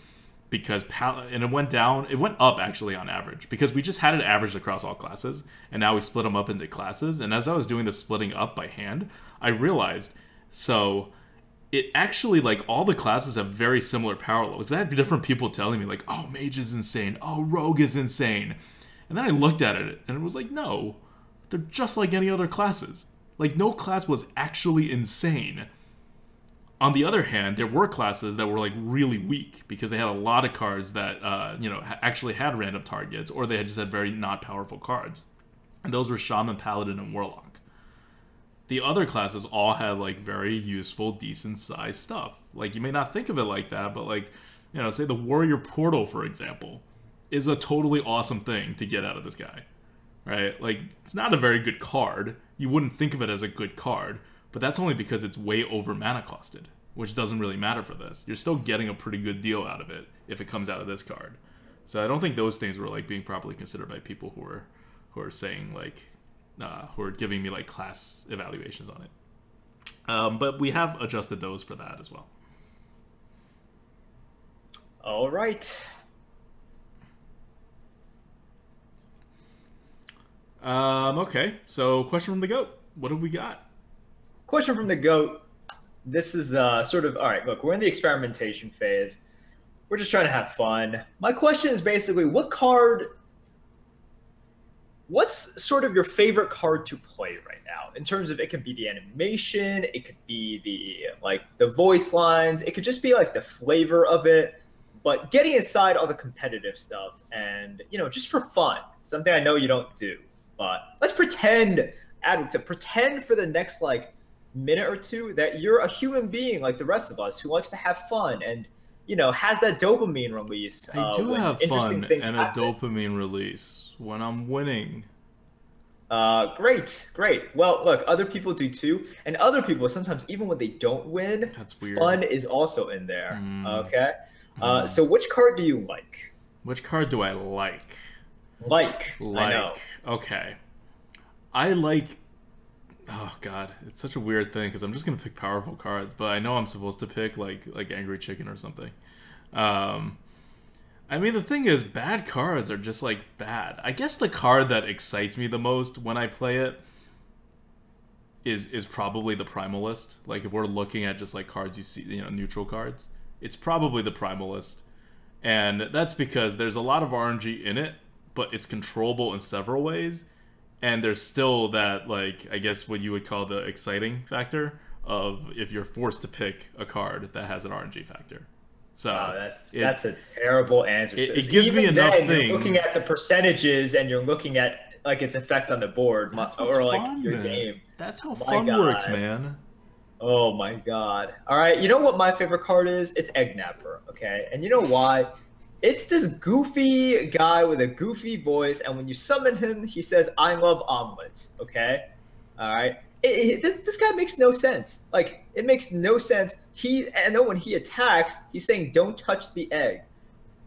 Because and it went down. It went up actually on average because we just had it averaged across all classes, and now we split them up into classes. And as I was doing the splitting up by hand, I realized it actually, like, all the classes have very similar power levels. I had different people telling me, like, oh, mage is insane, oh, rogue is insane. And then I looked at it, and it was like, no, they're just like any other classes. Like, no class was actually insane. On the other hand, there were classes that were, like, really weak because they had a lot of cards that, you know, actually had random targets, or they had just had very not powerful cards. And those were Shaman, Paladin, and Warlock. The other classes all had, like, very useful, decent-sized stuff. Like, you may not think of it like that, but, like, you know, say the Warrior Portal, for example, is a totally awesome thing to get out of this guy. Right? Like, it's not a very good card. You wouldn't think of it as a good card. But that's only because it's way over mana costed, which doesn't really matter for this. You're still getting a pretty good deal out of it if it comes out of this card. So I don't think those things were, like, being properly considered by people who are saying, like, who are giving me, like, class evaluations on it. But we have adjusted those for that as well. All right. Okay, so question from the GOAT. What have we got? Question from the GOAT. This is sort of, all right, look, we're in the experimentation phase. We're just trying to have fun. My question is basically, what's sort of your favorite card to play right now? In terms of, it could be the animation, it could be the voice lines, it could just be like the flavor of it, but getting aside all the competitive stuff and, you know, just for fun, something I know you don't do, but let's pretend, Adam, to pretend for the next, like, minute or two that you're a human being like the rest of us who likes to have fun and, you know, has that dopamine release. I do have fun and a dopamine release when I'm winning. Great. Well, look, other people do too, and other people sometimes even when they don't win, that's weird. Fun is also in there. Okay. So which card do you like? Which card do I like? Like. I know. Okay. I like. Oh god, it's such a weird thing because I'm just gonna pick powerful cards, but I know I'm supposed to pick like Angry Chicken or something. I mean, the thing is, bad cards are just like bad. I guess the card that excites me the most when I play it is probably the Primalist. Like, if we're looking at just like cards you see, you know, neutral cards, it's probably the Primalist, and that's because there's a lot of RNG in it, but it's controllable in several ways. And there's still that, like, I guess what you would call the exciting factor of if you're forced to pick a card that has an RNG factor. So that's a terrible answer. It gives me enough things. You're looking at the percentages and you're looking at, like, its effect on the board or like fun, your man. game. That's how fun works, man. Oh my god. All right, you know what my favorite card is? It's Egg Napper, okay? And you know why? It's this goofy guy with a goofy voice, and when you summon him, he says, "I love omelets." Okay, all right. This guy makes no sense. Like, it makes no sense. And then when he attacks, he's saying, "Don't touch the egg."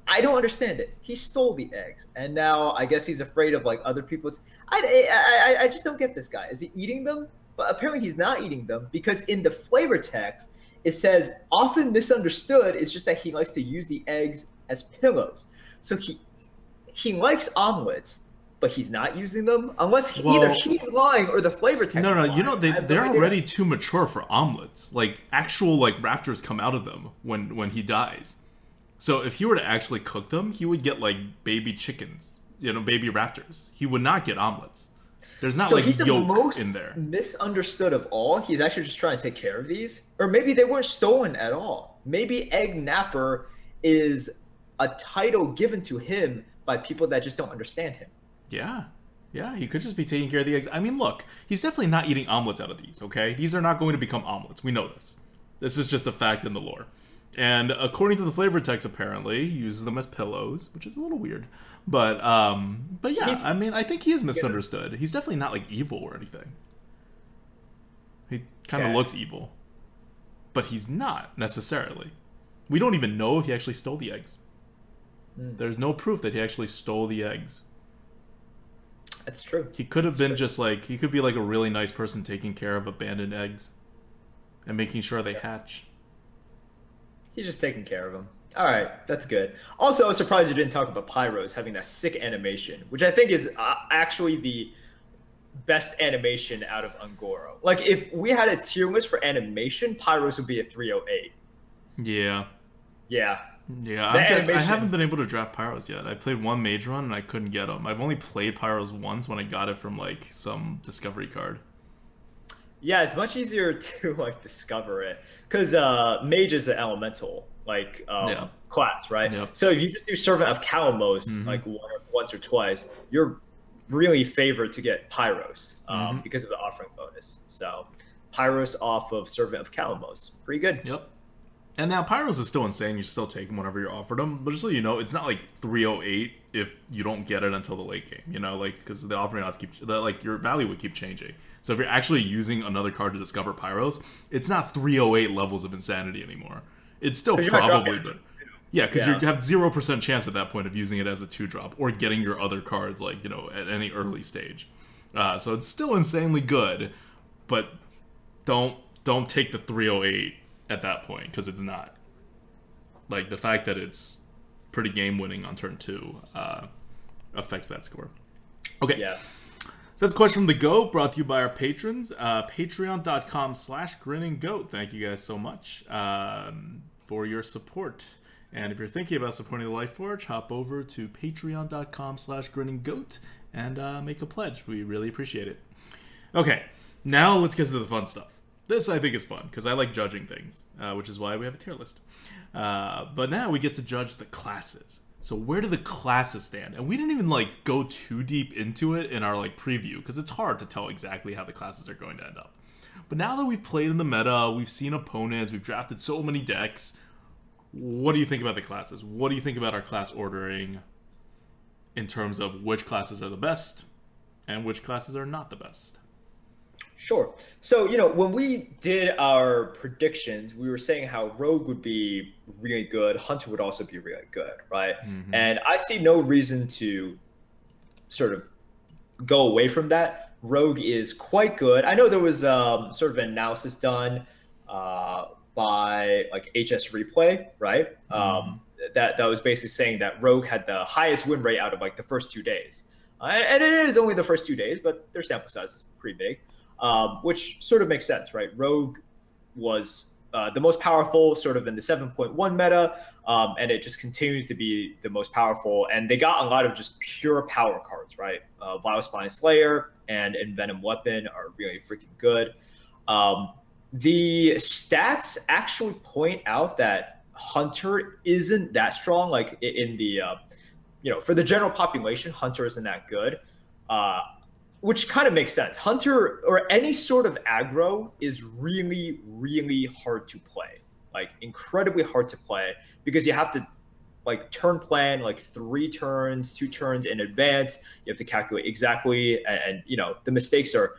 I don't understand it. He stole the eggs, and now I guess he's afraid of, like, other people. I just don't get this guy. Is he eating them? But apparently he's not eating them because in the flavor text it says, "Often misunderstood." It's just that he likes to use the eggs as pillows. So he likes omelets, but he's not using them unless either he's lying or the flavor text. No, is lying. you know, they're already too mature for omelets. Like, actual, like, raptors come out of them when he dies. So if he were to actually cook them, he would get, like, baby chickens, you know, baby raptors. He would not get omelets. There's not, like, he's the yolk most in there. Misunderstood of all. He's actually just trying to take care of these, or maybe they weren't stolen at all. Maybe Egg Napper is a title given to him by people that just don't understand him. Yeah, he could just be taking care of the eggs. I mean, look, he's definitely not eating omelets out of these, okay? These are not going to become omelets. We know this. This is just a fact in the lore. And according to the flavor text, apparently, he uses them as pillows, which is a little weird. But yeah, I mean, I think he is misunderstood. He's definitely not, like, evil or anything. He kind of looks evil. But he's not, necessarily. We don't even know if he actually stole the eggs. There's no proof that he actually stole the eggs. That's true. He could have been just like, he could be like a really nice person taking care of abandoned eggs and making sure they hatch. He's just taking care of them. All right, that's good. Also, I was surprised you didn't talk about Pyros having that sick animation, which I think is actually best animation out of Ungoro. Like, if we had a tier list for animation, Pyros would be a 308. Yeah. Yeah. Yeah, I haven't been able to draft Pyros yet. I played one mage run and I couldn't get them. I've only played Pyros once when I got it from like some discovery card. Yeah, it's much easier to like discover it because mage is an elemental like class, right? Yep. So if you just do Servant of Kalamos like once or twice, you're really favored to get Pyros because of the offering bonus. So Pyros off of Servant of Kalamos, pretty good. Yep. And now Pyros is still insane. You still take them whenever you're offered them. But just so you know, it's not like 308 if you don't get it until the late game. You know, like because the offering odds like your value would keep changing. So if you're actually using another card to discover Pyros, it's not 308 levels of insanity anymore. It's still probably, but yeah, because you have 0% chance at that point of using it as a 2-drop or getting your other cards like at any early stage. So it's still insanely good, but don't take the 308 at that point because it's not. Like the fact that it's pretty game winning on turn 2 affects that score. Okay. Yeah. So that's a question from the GOAT, brought to you by our patrons. Patreon.com/grinninggoat. Thank you guys so much for your support. And if you're thinking about supporting the Lightforge, hop over to patreon.com/grinninggoat and make a pledge. We really appreciate it. Okay, now let's get to the fun stuff. This, I think, is fun, because I like judging things, which is why we have a tier list. But now we get to judge the classes. So where do the classes stand? And we didn't even, like, go too deep into it in our, like, preview, because it's hard to tell exactly how the classes are going to end up. But now that we've played in the meta, we've seen opponents, we've drafted so many decks, what do you think about the classes? What do you think about our class ordering in terms of which classes are the best and which classes are not the best? Sure. So, when we did our predictions, we were saying how Rogue would be really good, Hunter would also be really good, right? And I see no reason to sort of go away from that. Rogue is quite good. I know there was sort of an analysis done by like HS Replay, right? That was basically saying that Rogue had the highest win rate out of like the first 2 days. And it is only the first 2 days, but their sample size is pretty big. Which sort of makes sense, right? Rogue was the most powerful sort of in the 7.1 meta, and it just continues to be the most powerful. And they got a lot of just pure power cards, right? Vile Spine Slayer and Envenom Weapon are really freaking good. The stats actually point out that Hunter isn't that strong. Like in the, for the general population, Hunter isn't that good. Which kind of makes sense. Hunter or any sort of aggro is really, really hard to play. Like incredibly hard to play because you have to like turn plan like 3 turns, 2 turns in advance. You have to calculate exactly, and the mistakes are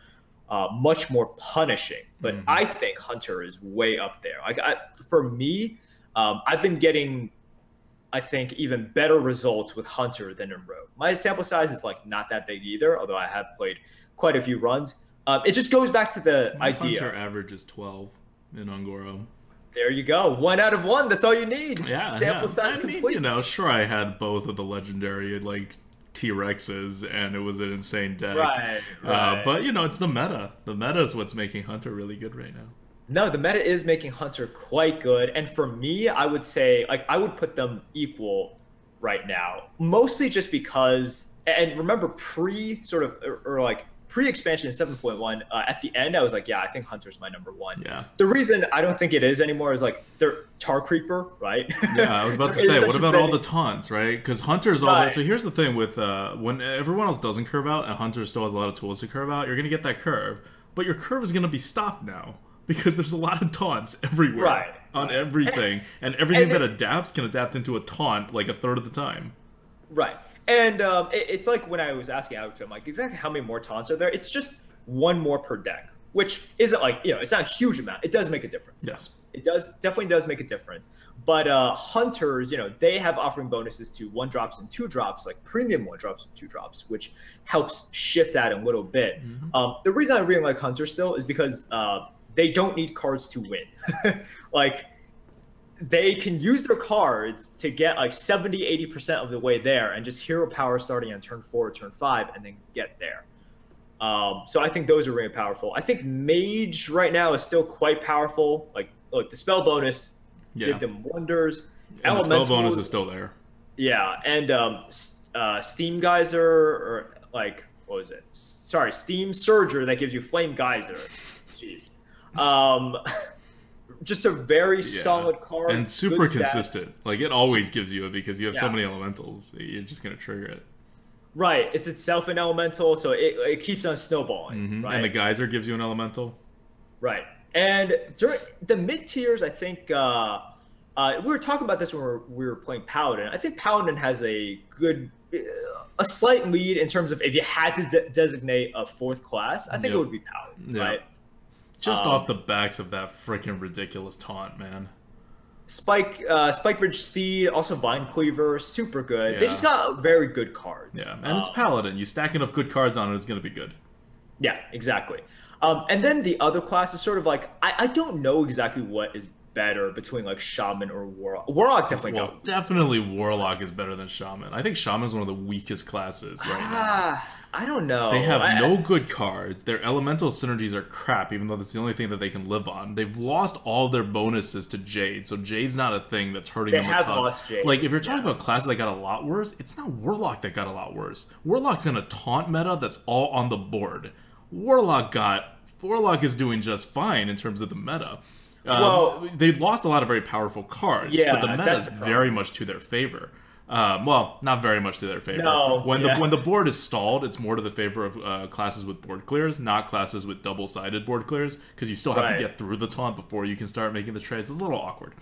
much more punishing. But I think Hunter is way up there. Like for me, I've been getting, I think, even better results with Hunter than in Rogue. My sample size is like not that big either, although I have played quite a few runs. It just goes back to the idea. Hunter average is 12 in Ungoro. There you go. 1 out of 1. That's all you need. Yeah. Sample size complete. Sure, I had both of the legendary like T-Rexes, and it was an insane deck. Right. But it's the meta. The meta is what's making Hunter really good right now. No, the meta is making Hunter quite good. And for me, I would say, like, I would put them equal right now. Mostly just because, and remember pre-expansion in 7.1, at the end, I was like, yeah, I think Hunter's my number 1. Yeah. The reason I don't think it is anymore is, like, they're Tar Creeper, right? Yeah, I was about to say, what about all the taunts, right? Because Hunter's all that. So here's the thing with, when everyone else doesn't curve out and Hunter still has a lot of tools to curve out, you're going to get that curve. But your curve is going to be stopped now. Because there's a lot of taunts everywhere on everything. And everything that adapts can adapt into a taunt like a third of the time. Right. And it's like when I was asking Alex, I'm like, exactly how many more taunts are there? It's just 1 more per deck, which isn't like, it's not a huge amount. It does make a difference. Yes. It definitely does make a difference. But Hunters, they have offering bonuses to 1-drops and 2-drops, like premium 1-drops and 2-drops, which helps shift that a little bit. The reason I really like Hunter still is because they don't need cards to win. Like, they can use their cards to get like 70-80% of the way there and just hero power starting on turn 4 or turn 5 and then get there. So I think those are really powerful. I think Mage right now is still quite powerful. Like, look, the spell bonus did them wonders. And the spell bonus is still there. Yeah, and Steam Geyser, or like, what was it? Sorry, Steam Surger that gives you Flame Geyser. Jeez. Just a very solid card. And super consistent. Like, it always gives you it because you have so many elementals. You're just going to trigger it. Right. It's itself an elemental, so it keeps on snowballing. Right? And the Geyser gives you an elemental. Right. And during the mid-tiers, I think... we were talking about this when we were playing Paladin. I think Paladin has a slight lead in terms of if you had to designate a fourth class, I think it would be Paladin, right? Just off the backs of that freaking ridiculous taunt, man. Spike Ridge Steed, also Vine Cleaver, super good. Yeah. They just got very good cards. Yeah, and it's Paladin. You stack enough good cards on it, it's going to be good. Yeah, exactly. And then the other class is sort of like, I don't know exactly what is better between like Shaman or Warlock. Warlock definitely definitely Warlock is better than Shaman. I think Shaman is one of the weakest classes right now. I don't know. They have no good cards. Their elemental synergies are crap, even though that's the only thing that they can live on. They've lost all their bonuses to Jade, so Jade's not a thing that's hurting them a ton. They have lost Jade. Like, if you're talking about classes that got a lot worse, it's not Warlock that got a lot worse. Warlock's in a taunt meta that's all on the board. Warlock is doing just fine in terms of the meta. Well, they lost a lot of very powerful cards, but the meta is very much to their favor. Well, not very much to their favor. No, when the board is stalled, it's more to the favor of classes with board clears, not classes with double-sided board clears, because you still have to get through the taunt before you can start making the trades. It's a little awkward.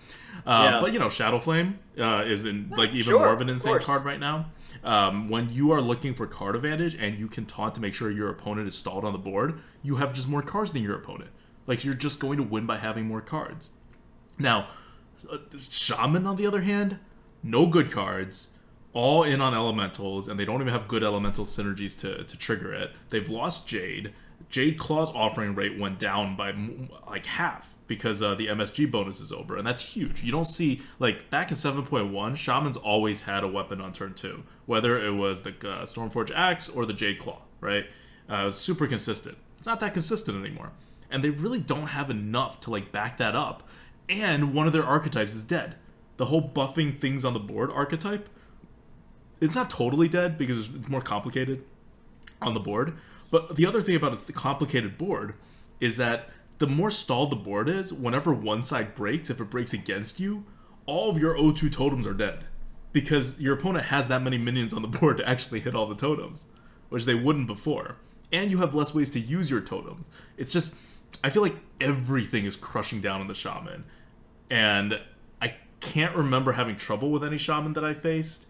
But, you know, Shadow Flame is even more of an insane card right now. When you are looking for card advantage and you can taunt to make sure your opponent is stalled on the board, you have just more cards than your opponent. Like, you're just going to win by having more cards. Now, Shaman, on the other hand, no good cards, all in on elementals, and they don't even have good elemental synergies to trigger it. They've lost Jade. Jade Claw's offering rate went down by like half because the MSG bonus is over, and that's huge. You don't see, like, back in 7.1, Shaman's always had a weapon on turn 2, whether it was the Stormforge Axe or the Jade Claw, right? It was super consistent. It's not that consistent anymore. And they really don't have enough to, like, back that up. And one of their archetypes is dead. The whole buffing things on the board archetype, it's not totally dead because it's more complicated on the board. But the other thing about a complicated board is that the more stalled the board is, whenever one side breaks, if it breaks against you, all of your O2 totems are dead. Because your opponent has that many minions on the board to actually hit all the totems, which they wouldn't before. And you have less ways to use your totems. It's just... I feel like everything is crushing down on the Shaman. And I can't remember having trouble with any Shaman that I faced.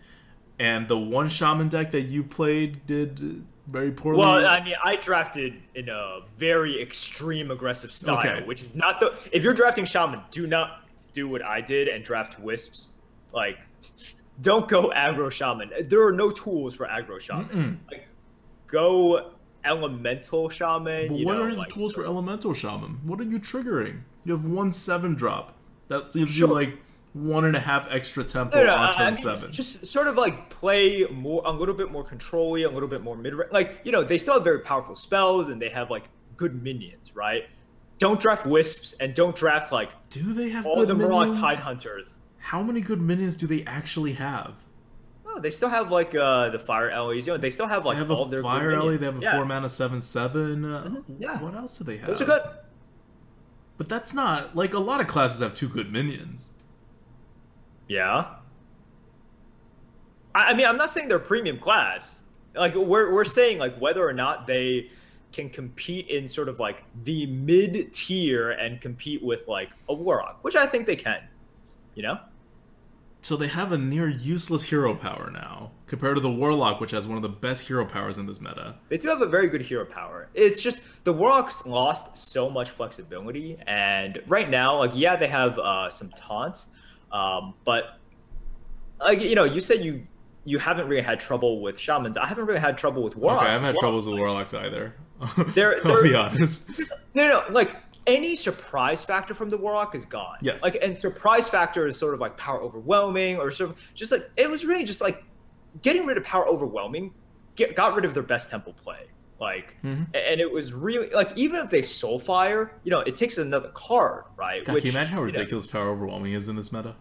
And the one Shaman deck that you played did very poorly. Well, I mean, I drafted in a very extreme aggressive style, which is not the... If you're drafting Shaman, do not do what I did and draft Wisps. Like, don't go aggro Shaman. There are no tools for aggro Shaman. Like, go... Elemental Shaman. But what are the tools for Elemental Shaman? What are you triggering? You have 1 7-drop. That gives you like 1.5 extra tempo on turn 7. Just sort of like play more, a little bit more control-y, a little bit more mid-range. Like, you know, they still have very powerful spells and they have like good minions, right? Don't draft Wisps and don't draft like do they have all good the minions? Murloc Tidehunters. How many good minions do they actually have? Oh, they still have like the Fire Ellies. You know, they still have like all their Fire Ellie. They have a 4-mana 7/7. Yeah. What else do they have? Those are good. But that's not like a lot of classes have 2 good minions. Yeah. I mean, I'm not saying they're premium class. Like we're saying like whether or not they can compete in sort of like the mid tier and compete with like a Warlock, which I think they can. You know. So they have a near useless hero power now, compared to the Warlock, which has one of the best hero powers in this meta. They do have a very good hero power. It's just, the Warlocks lost so much flexibility, and right now, like, yeah, they have some taunts, but, like, you know, you said you haven't really had trouble with Shamans. I haven't really had trouble with Warlocks. Okay, I haven't had troubles with Warlocks either. I'll be honest. No, like, any surprise factor from the Warlock is gone. Yes. Like, and surprise factor is sort of like power overwhelming, or sort of just like, it was really just like getting rid of power overwhelming, got rid of their best temple play. Like, and it was really like, even if they soul fire, you know, it takes another card, right? God, can you imagine how ridiculous power overwhelming is in this meta?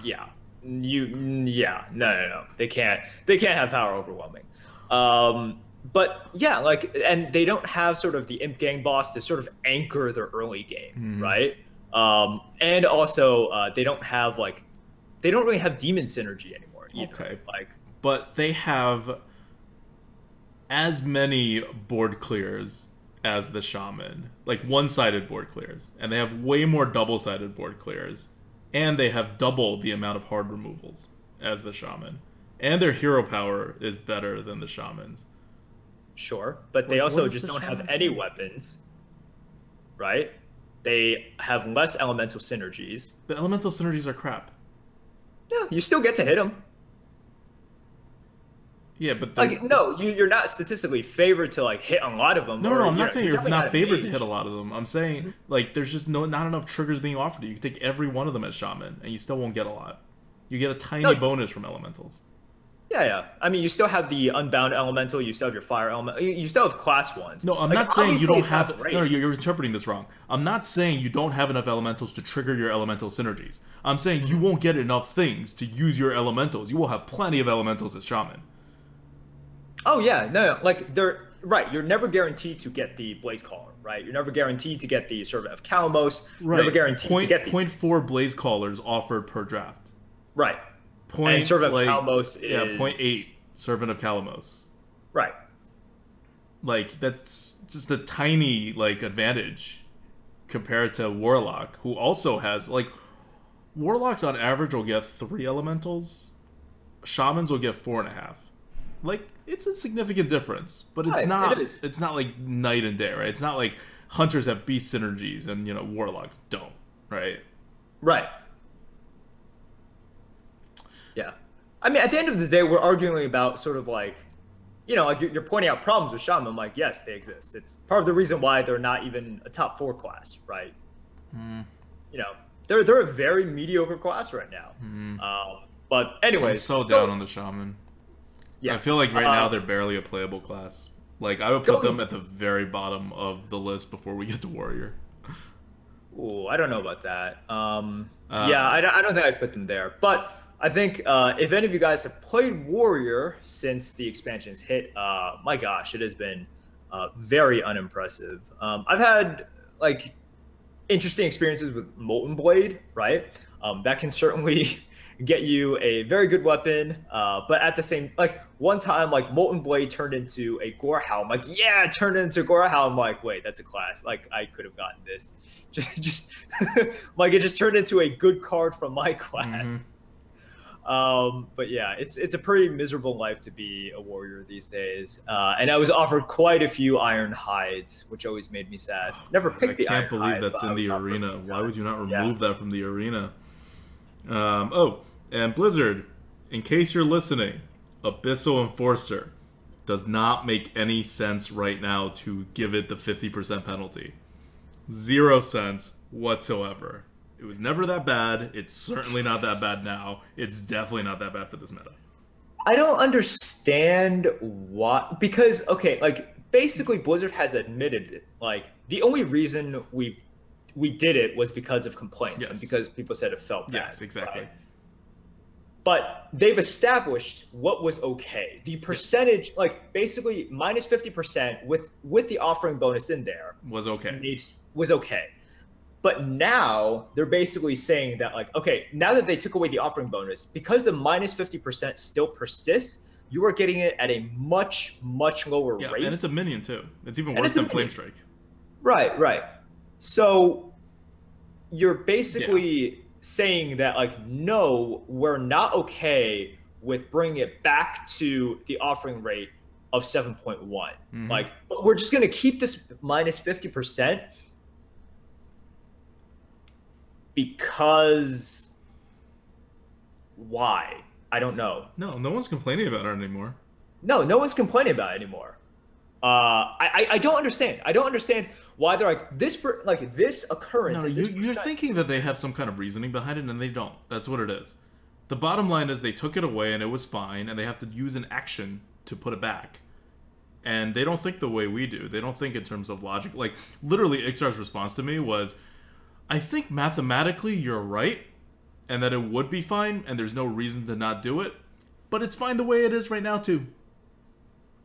Yeah, no, they can't have power overwhelming. But yeah, like, and they don't have sort of the Imp Gang boss to sort of anchor their early game, right? And also they don't really have demon synergy anymore either. Okay, like, but they have as many board clears as the shaman, like one-sided board clears, and they have way more double-sided board clears, and they have double the amount of hard removals as the shaman, and their hero power is better than the shaman's. Sure, but they also just don't have any weapons, right? They have less elemental synergies. The elemental synergies are crap. Yeah, you still get to hit them. Yeah, but like, no, you're not statistically favored to like hit a lot of them. No, I'm not saying you're not favored to hit a lot of them. I'm saying like there's just not enough triggers being offered to you. You can take every one of them as shaman, and you still won't get a lot. You get a tiny bonus from elementals. Yeah. I mean, you still have the unbound elemental. You still have your fire element. You still have class ones. No, I'm not saying you don't have. No, you're interpreting this wrong. I'm not saying you don't have enough elementals to trigger your elemental synergies. I'm saying you won't get enough things to use your elementals. You will have plenty of elementals as shaman. Oh yeah, no, like they're right. You're never guaranteed to get the Blaze Caller, right? You're never guaranteed to get the Servant of Calamos. You're never guaranteed to get these. 0.4 Blaze Callers offered per draft. Right. And Servant of Calamos is... Yeah, 0.8 Servant of Calamos. Right. Like, that's just a tiny, like, advantage compared to Warlock, who also has, like... Warlocks on average will get 3 elementals. Shamans will get 4.5. Like, it's a significant difference, but it's not. It's not like night and day, right? It's not like hunters have beast synergies and warlocks don't, right? Right. Yeah, I mean, at the end of the day, we're arguing about sort of like, like you're pointing out problems with shaman. I'm like, yes, they exist. It's part of the reason why they're not even a top 4 class, right? They're a very mediocre class right now. But anyways, I'm so down on the shaman. Yeah, I feel like right now they're barely a playable class. Like, I would put them at the very bottom of the list before we get to warrior. Ooh, I don't know about that. Yeah, I don't think I'd put them there. But I think if any of you guys have played warrior since the expansions hit, my gosh, it has been very unimpressive. I've had like interesting experiences with Molten Blade, right? That can certainly get you a very good weapon, but at the same, like, one time, like, Molten Blade turned into a Gorehowl. I'm like, yeah, it turned into Gorehowl. I'm like, wait, that's a class. Like, I could have gotten this. Just like, it just turned into a good card from my class. But yeah, it's a pretty miserable life to be a warrior these days. And I was offered quite a few iron hides, which always made me sad. Never picked the iron hide. I can't believe that's in the arena. Why would you not remove that from the arena? Oh, and Blizzard, in case you're listening, Abyssal Enforcer does not make any sense right now to give it the 50% penalty. 0 cents whatsoever. It was never that bad. It's certainly not that bad now. It's definitely not that bad for this meta. I don't understand why. Because, okay, like, basically Blizzard has admitted it. Like, the only reason we did it was because of complaints and because people said it felt bad. Yes, exactly. Right? But they've established what was okay. The percentage, like, basically minus 50% with the offering bonus in there was okay. Was okay. But now they're basically saying that, like, okay, now that they took away the offering bonus, because the minus 50% still persists, you are getting it at a much, much lower rate. And it's a minion too. It's even worse than Flame Strike. Right. So you're basically saying that, like, no, we're not okay with bringing it back to the offering rate of 7.1. Like, but we're just going to keep this minus 50% because why? I don't know. No one's complaining about it anymore. No one's complaining about it anymore. I don't understand. I don't understand why they're like this occurrence. No, you're thinking that they have some kind of reasoning behind it, and they don't. That's what it is. The bottom line is they took it away, and it was fine, and they have to use an action to put it back. and they don't think the way we do. They don't think in terms of logic. Like, literally, Ixar's response to me was, I think mathematically you're right, and that it would be fine, and there's no reason to not do it, but it's fine the way it is right now, too.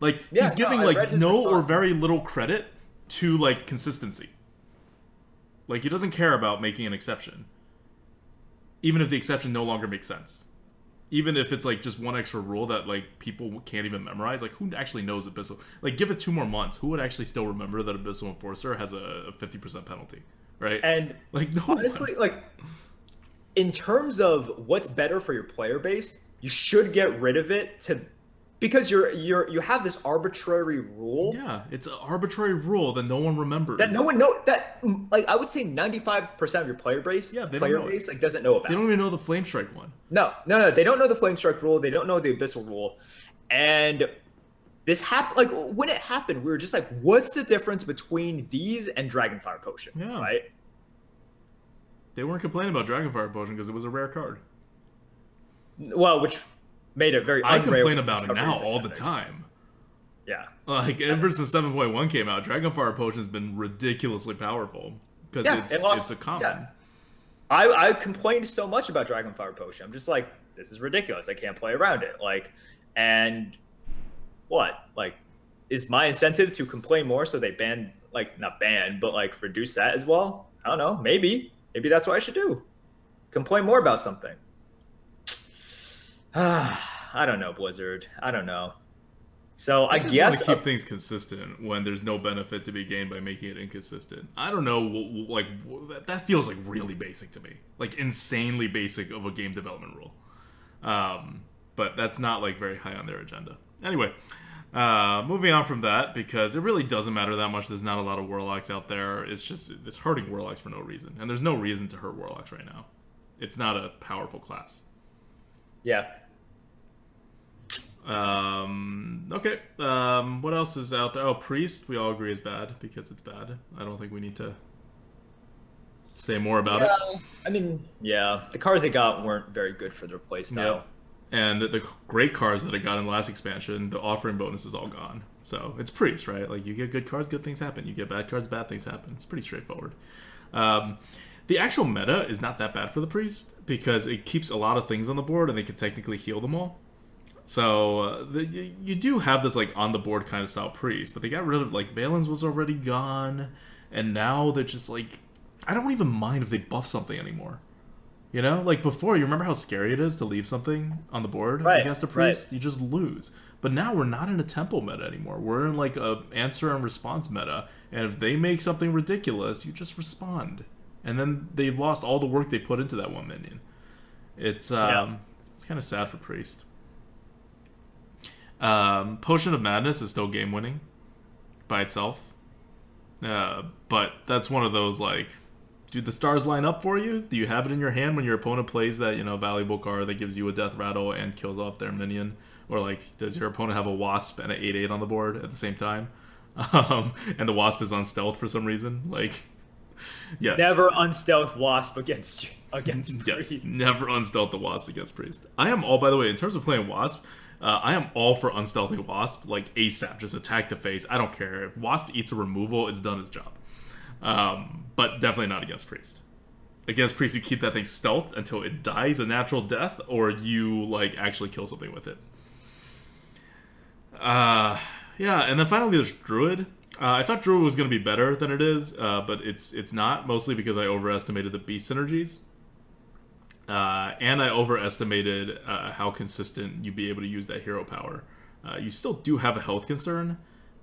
Like, he's giving, like, no or very little credit to, like, consistency. Like, he doesn't care about making an exception. Even if the exception no longer makes sense. Even if it's, like, just one extra rule that, like, people can't even memorize. Like, who actually knows Abyssal? Like, give it 2 more months. Who would actually still remember that Abyssal Enforcer has a 50% penalty? Right? And, like, no honestly, like, in terms of what's better for your player base, you should get rid of it because you have this arbitrary rule. Yeah, it's an arbitrary rule that no one remembers. That no one knows. That, like, I would say 95% of your player base, like, doesn't know about. They don't even know the Flame Strike one. No, they don't know the Flame Strike rule. They don't know the Abyssal rule, and this happened. Like, when it happened, we were just like, "What's the difference between these and Dragonfire Potion?" Yeah, right. They weren't complaining about Dragonfire Potion because it was a rare card. Well, which made it very. I complain about it now all the time. Yeah. Like, ever since 7.1 came out, Dragonfire Potion has been ridiculously powerful because it's a common. Yeah. I complained so much about Dragonfire Potion. I'm just like, this is ridiculous. I can't play around it. Like, and what? Like, is my incentive to complain more so they ban, like, not ban, but, like, reduce that as well? I don't know. Maybe that's what I should do. Complain more about something. I don't know, Blizzard. I don't know. So I guess want to keep things consistent when there's no benefit to be gained by making it inconsistent. I don't know, like, that feels like really basic to me, like insanely basic of a game development rule. But that's not, like, very high on their agenda. Anyway, moving on from that, because it really doesn't matter that much. There's not a lot of Warlocks out there. It's just it's hurting Warlocks for no reason, and there's no reason to hurt Warlocks right now. It's not a powerful class. Yeah. Okay. What else is out there? Oh, Priest, we all agree is bad because it's bad. I don't think we need to say more about it. I mean, yeah, the cards they got weren't very good for their playstyle. Yep. And the great cards that I got in the last expansion, the offering bonus is all gone. So it's Priest, right? Like, you get good cards, good things happen. You get bad cards, bad things happen. It's pretty straightforward. The actual meta is not that bad for the Priest because it keeps a lot of things on the board and they can technically heal them all. So you do have this, like, on the board kind of style Priest, but they got rid of, like, Valen's was already gone, and now they're just like, I don't even mind if they buff something anymore. You know, like before, you remember how scary it is to leave something on the board against a Priest? Right. You just lose. But now we're not in a tempo meta anymore. We're in, like, a answer and response meta, and if they make something ridiculous, you just respond. And then they've lost all the work they put into that one minion. It's kind of sad for Priest. Potion of Madness is still game winning by itself, but that's one of those, like, do the stars line up for you? Do you have it in your hand when your opponent plays that, you know, valuable card that gives you a death rattle and kills off their minion? Or, like, does your opponent have a Wasp and an 8/8 on the board at the same time? And the Wasp is on stealth for some reason? Like, yes. Never unstealth Wasp against Priest. Yes, never unstealth the Wasp against Priest. I am all, by the way, in terms of playing Wasp, I am all for unstealthing Wasp, like, ASAP. Just attack the face. I don't care. If Wasp eats a removal, it's done its job. But definitely not against Priest. Against Priest, you keep that thing stealthed until it dies a natural death, or you, like, actually kill something with it. Yeah, and then finally there's Druid. I thought Druid was going to be better than it is, but it's not, mostly because I overestimated the beast synergies. And I overestimated how consistent you'd be able to use that hero power. You still do have a health concern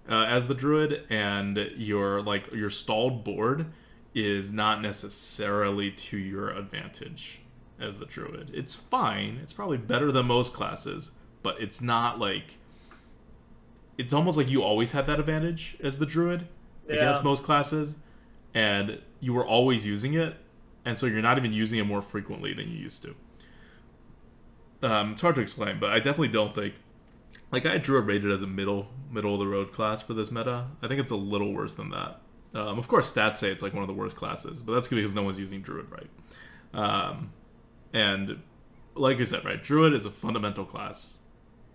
as the Druid, and your stalled board is not necessarily to your advantage as the Druid. It's fine. It's probably better than most classes, but it's not like... It's almost like you always had that advantage as the Druid against most classes, and you were always using it, and so you're not even using it more frequently than you used to. It's hard to explain, but I definitely don't think... Like, I had Druid rated as a middle-of-the-road class for this meta. I think it's a little worse than that. Of course, stats say it's, like, one of the worst classes, but that's because no one's using Druid right. And, like I said, right, Druid is a fundamental class.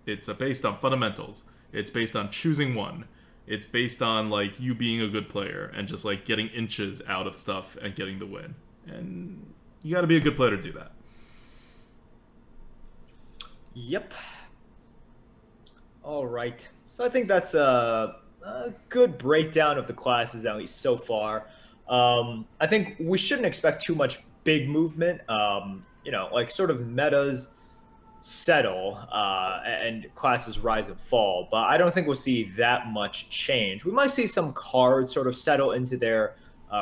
It's based on fundamentals. It's based on choosing one. It's based on, like, you being a good player and just, like, getting inches out of stuff and getting the win. And you gotta be a good player to do that. Yep. All right. So I think that's a good breakdown of the classes, at least so far. I think we shouldn't expect too much big movement. You know, like sort of metas settle and classes rise and fall, but I don't think we'll see that much change. We might see some cards sort of settle into their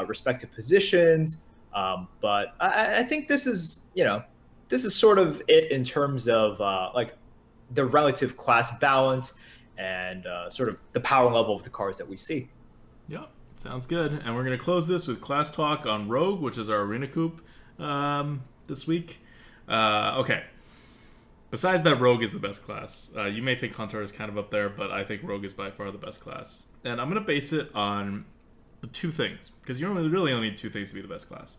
respective positions, but I think this is, you know, this is sort of it in terms of like the relative class balance and sort of the power level of the cards that we see. Yeah, sounds good. And we're going to close this with class talk on Rogue, which is our arena coup this week. Okay. Besides that, Rogue is the best class. You may think Hunter is kind of up there, but I think Rogue is by far the best class. And I'm going to base it on the two things, because you really only need two things to be the best class.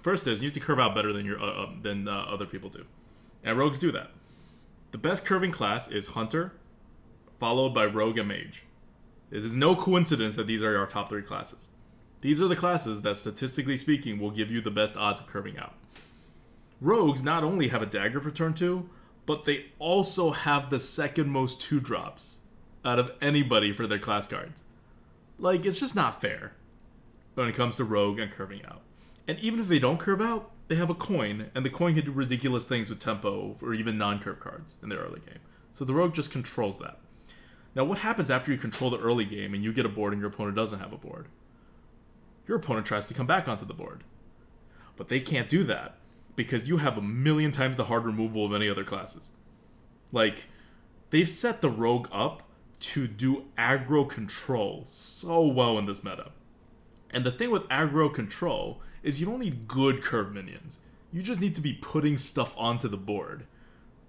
First is, you need to curve out better than other people do. And Rogues do that. The best curving class is Hunter, followed by Rogue and Mage. It is no coincidence that these are our top 3 classes. These are the classes that, statistically speaking, will give you the best odds of curving out. Rogues not only have a dagger for turn 2, but they also have the second most 2-drops out of anybody for their class cards. Like, it's just not fair when it comes to Rogue and curving out. And even if they don't curve out, they have a coin, and the coin can do ridiculous things with tempo or even non-curve cards in the early game. So the Rogue just controls that. Now, what happens after you control the early game and you get a board and your opponent doesn't have a board? Your opponent tries to come back onto the board. But they can't do that, because you have a million times the hard removal of any other classes. Like, they've set the Rogue up to do aggro control so well in this meta. And the thing with aggro control is you don't need good curve minions. You just need to be putting stuff onto the board,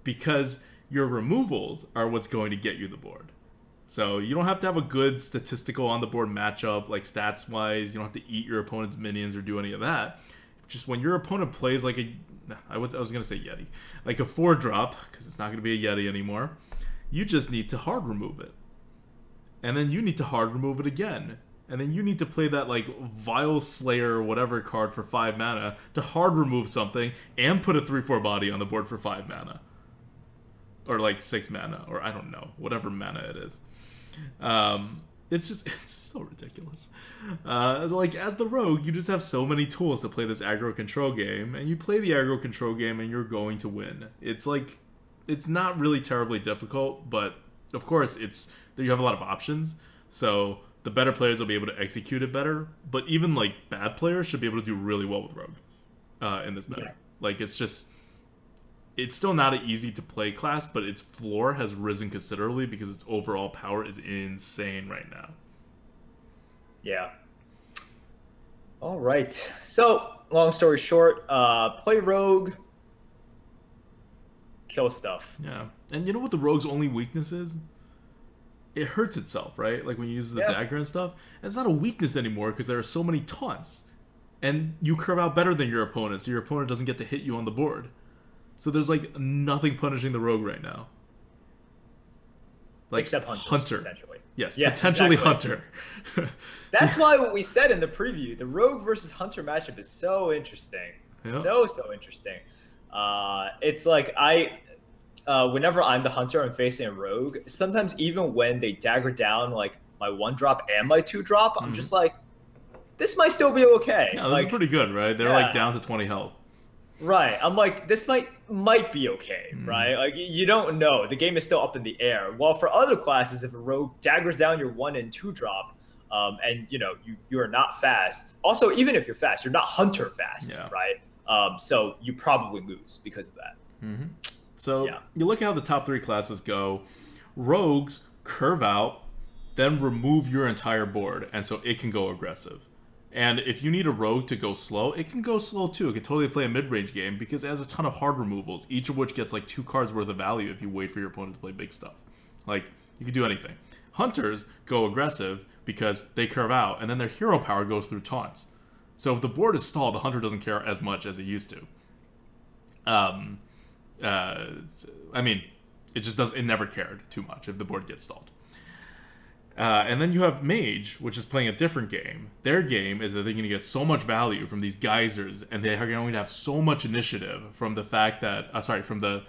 because your removals are what's going to get you the board. So you don't have to have a good statistical on the board matchup, like stats wise. You don't have to eat your opponent's minions or do any of that. Just when your opponent plays like a, I was going to say Yeti, like a 4-drop, because it's not going to be a Yeti anymore, you just need to hard remove it. And then you need to hard remove it again. And then you need to play that like Vile Slayer or whatever card for 5 mana to hard remove something and put a 3/4 body on the board for 5 mana. Or like 6 mana, or I don't know, whatever mana it is. It's so ridiculous. Like, as the Rogue, you just have so many tools to play this aggro control game, and you play the aggro control game and you're going to win. It's like, it's not really terribly difficult, but of course you have a lot of options, so the better players will be able to execute it better, but even like bad players should be able to do really well with Rogue in this meta. Yeah. Like, it's still not an easy to play class, but its floor has risen considerably because its overall power is insane right now. Yeah. All right. So, long story short, play Rogue, kill stuff. Yeah. And you know what the Rogue's only weakness is? It hurts itself, right? Like when you use the dagger and stuff. And it's not a weakness anymore because there are so many taunts. And you curve out better than your opponent, so your opponent doesn't get to hit you on the board. So there's like nothing punishing the Rogue right now. Like, except Hunter. Potentially. Yes, yeah, potentially exactly. Hunter. That's why what we said in the preview, the Rogue versus Hunter matchup is so interesting. Yep. So interesting. It's like whenever I'm the Hunter and facing a Rogue, sometimes even when they dagger down like my 1-drop and my 2-drop, I'm just like, this might still be okay. Yeah, this is pretty good, right? They're like down to 20 health. Right. I'm like, this might be okay, right? Like, you don't know. The game is still up in the air. While for other classes, if a Rogue daggers down your 1 and 2-drop, and you are not fast. Also, even if you're fast, you're not Hunter fast, right? So you probably lose because of that. So you look at how the top 3 classes go. Rogues curve out, then remove your entire board, and so it can go aggressive. And if you need a Rogue to go slow, it can go slow too. It can totally play a mid-range game because it has a ton of hard removals, each of which gets like 2 cards worth of value if you wait for your opponent to play big stuff. Like, you can do anything. Hunters go aggressive because they curve out, and then their hero power goes through taunts. So if the board is stalled, the Hunter doesn't care as much as it used to. I mean, it just does. It never cared too much if the board gets stalled. And then you have Mage, which is playing a different game. Their game is that they're going to get so much value from these geysers, and they are going to have so much initiative from the fact that... from the...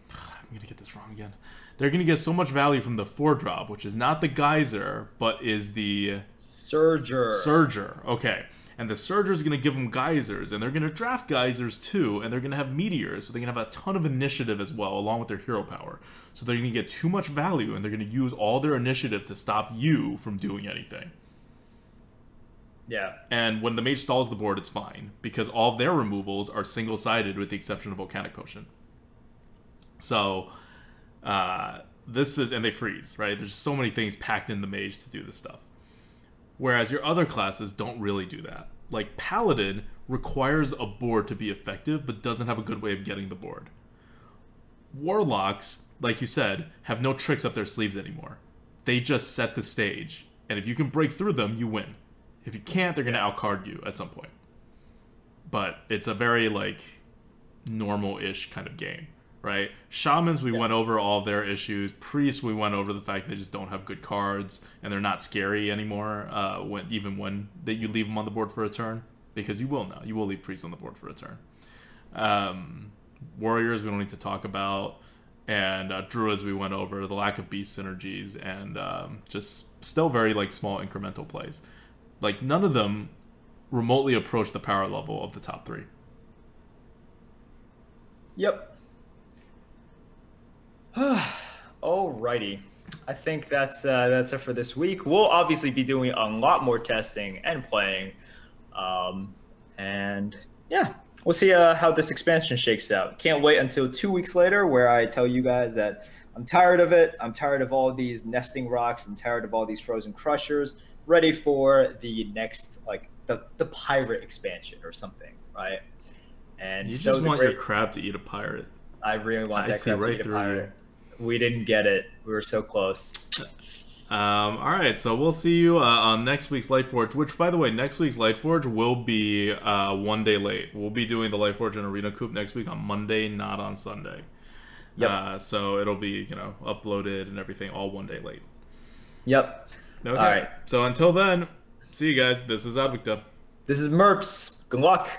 I'm going to get this wrong again. They're going to get so much value from the 4-drop, which is not the geyser, but is the... Surger. Okay. And the Surger is going to give them geysers, and they're going to draft geysers too, and they're going to have meteors, so they're going to have a ton of initiative as well, along with their hero power. So they're going to get too much value, and they're going to use all their initiative to stop you from doing anything. Yeah. And when the Mage stalls the board, it's fine, because all their removals are single-sided with the exception of Volcanic Potion. So, this is... And they freeze, right? There's so many things packed in the Mage to do this stuff. Whereas your other classes don't really do that. Like, Paladin requires a board to be effective, but doesn't have a good way of getting the board. Warlocks, like you said, have no tricks up their sleeves anymore. They just set the stage. And if you can break through them, you win. If you can't, they're going to outcard you at some point. But it's a very, like, normal-ish kind of game. Right? Shamans, we went over all their issues. Priests, we went over the fact they just don't have good cards, and they're not scary anymore, even when you leave them on the board for a turn. Because you will now. You will leave Priests on the board for a turn. Warriors, we don't need to talk about. And Druids, we went over. The lack of beast synergies, and just still very like small incremental plays. Like, none of them remotely approach the power level of the top 3. Yep. Alrighty, I think that's it for this week. We'll obviously be doing a lot more testing and playing, and yeah, we'll see how this expansion shakes out. Can't wait until 2 weeks later, where I tell you guys that I'm tired of it. I'm tired of all these nesting rocks. I'm tired of all these frozen crushers. Ready for the next, like the pirate expansion or something, right? And you just want your crab to eat a pirate. I really want that crab to eat a pirate. We didn't get it. We were so close. All right, so we'll see you on next week's Lightforge, which, by the way, next week's Lightforge will be 1 day late. We'll be doing the Lightforge and Arena Coup next week on Monday, not on Sunday. Yep. So it'll be, uploaded and everything all 1 day late. Yep. Okay. All right. So until then, see you guys. This is ADWCTA. This is Merps. Good luck.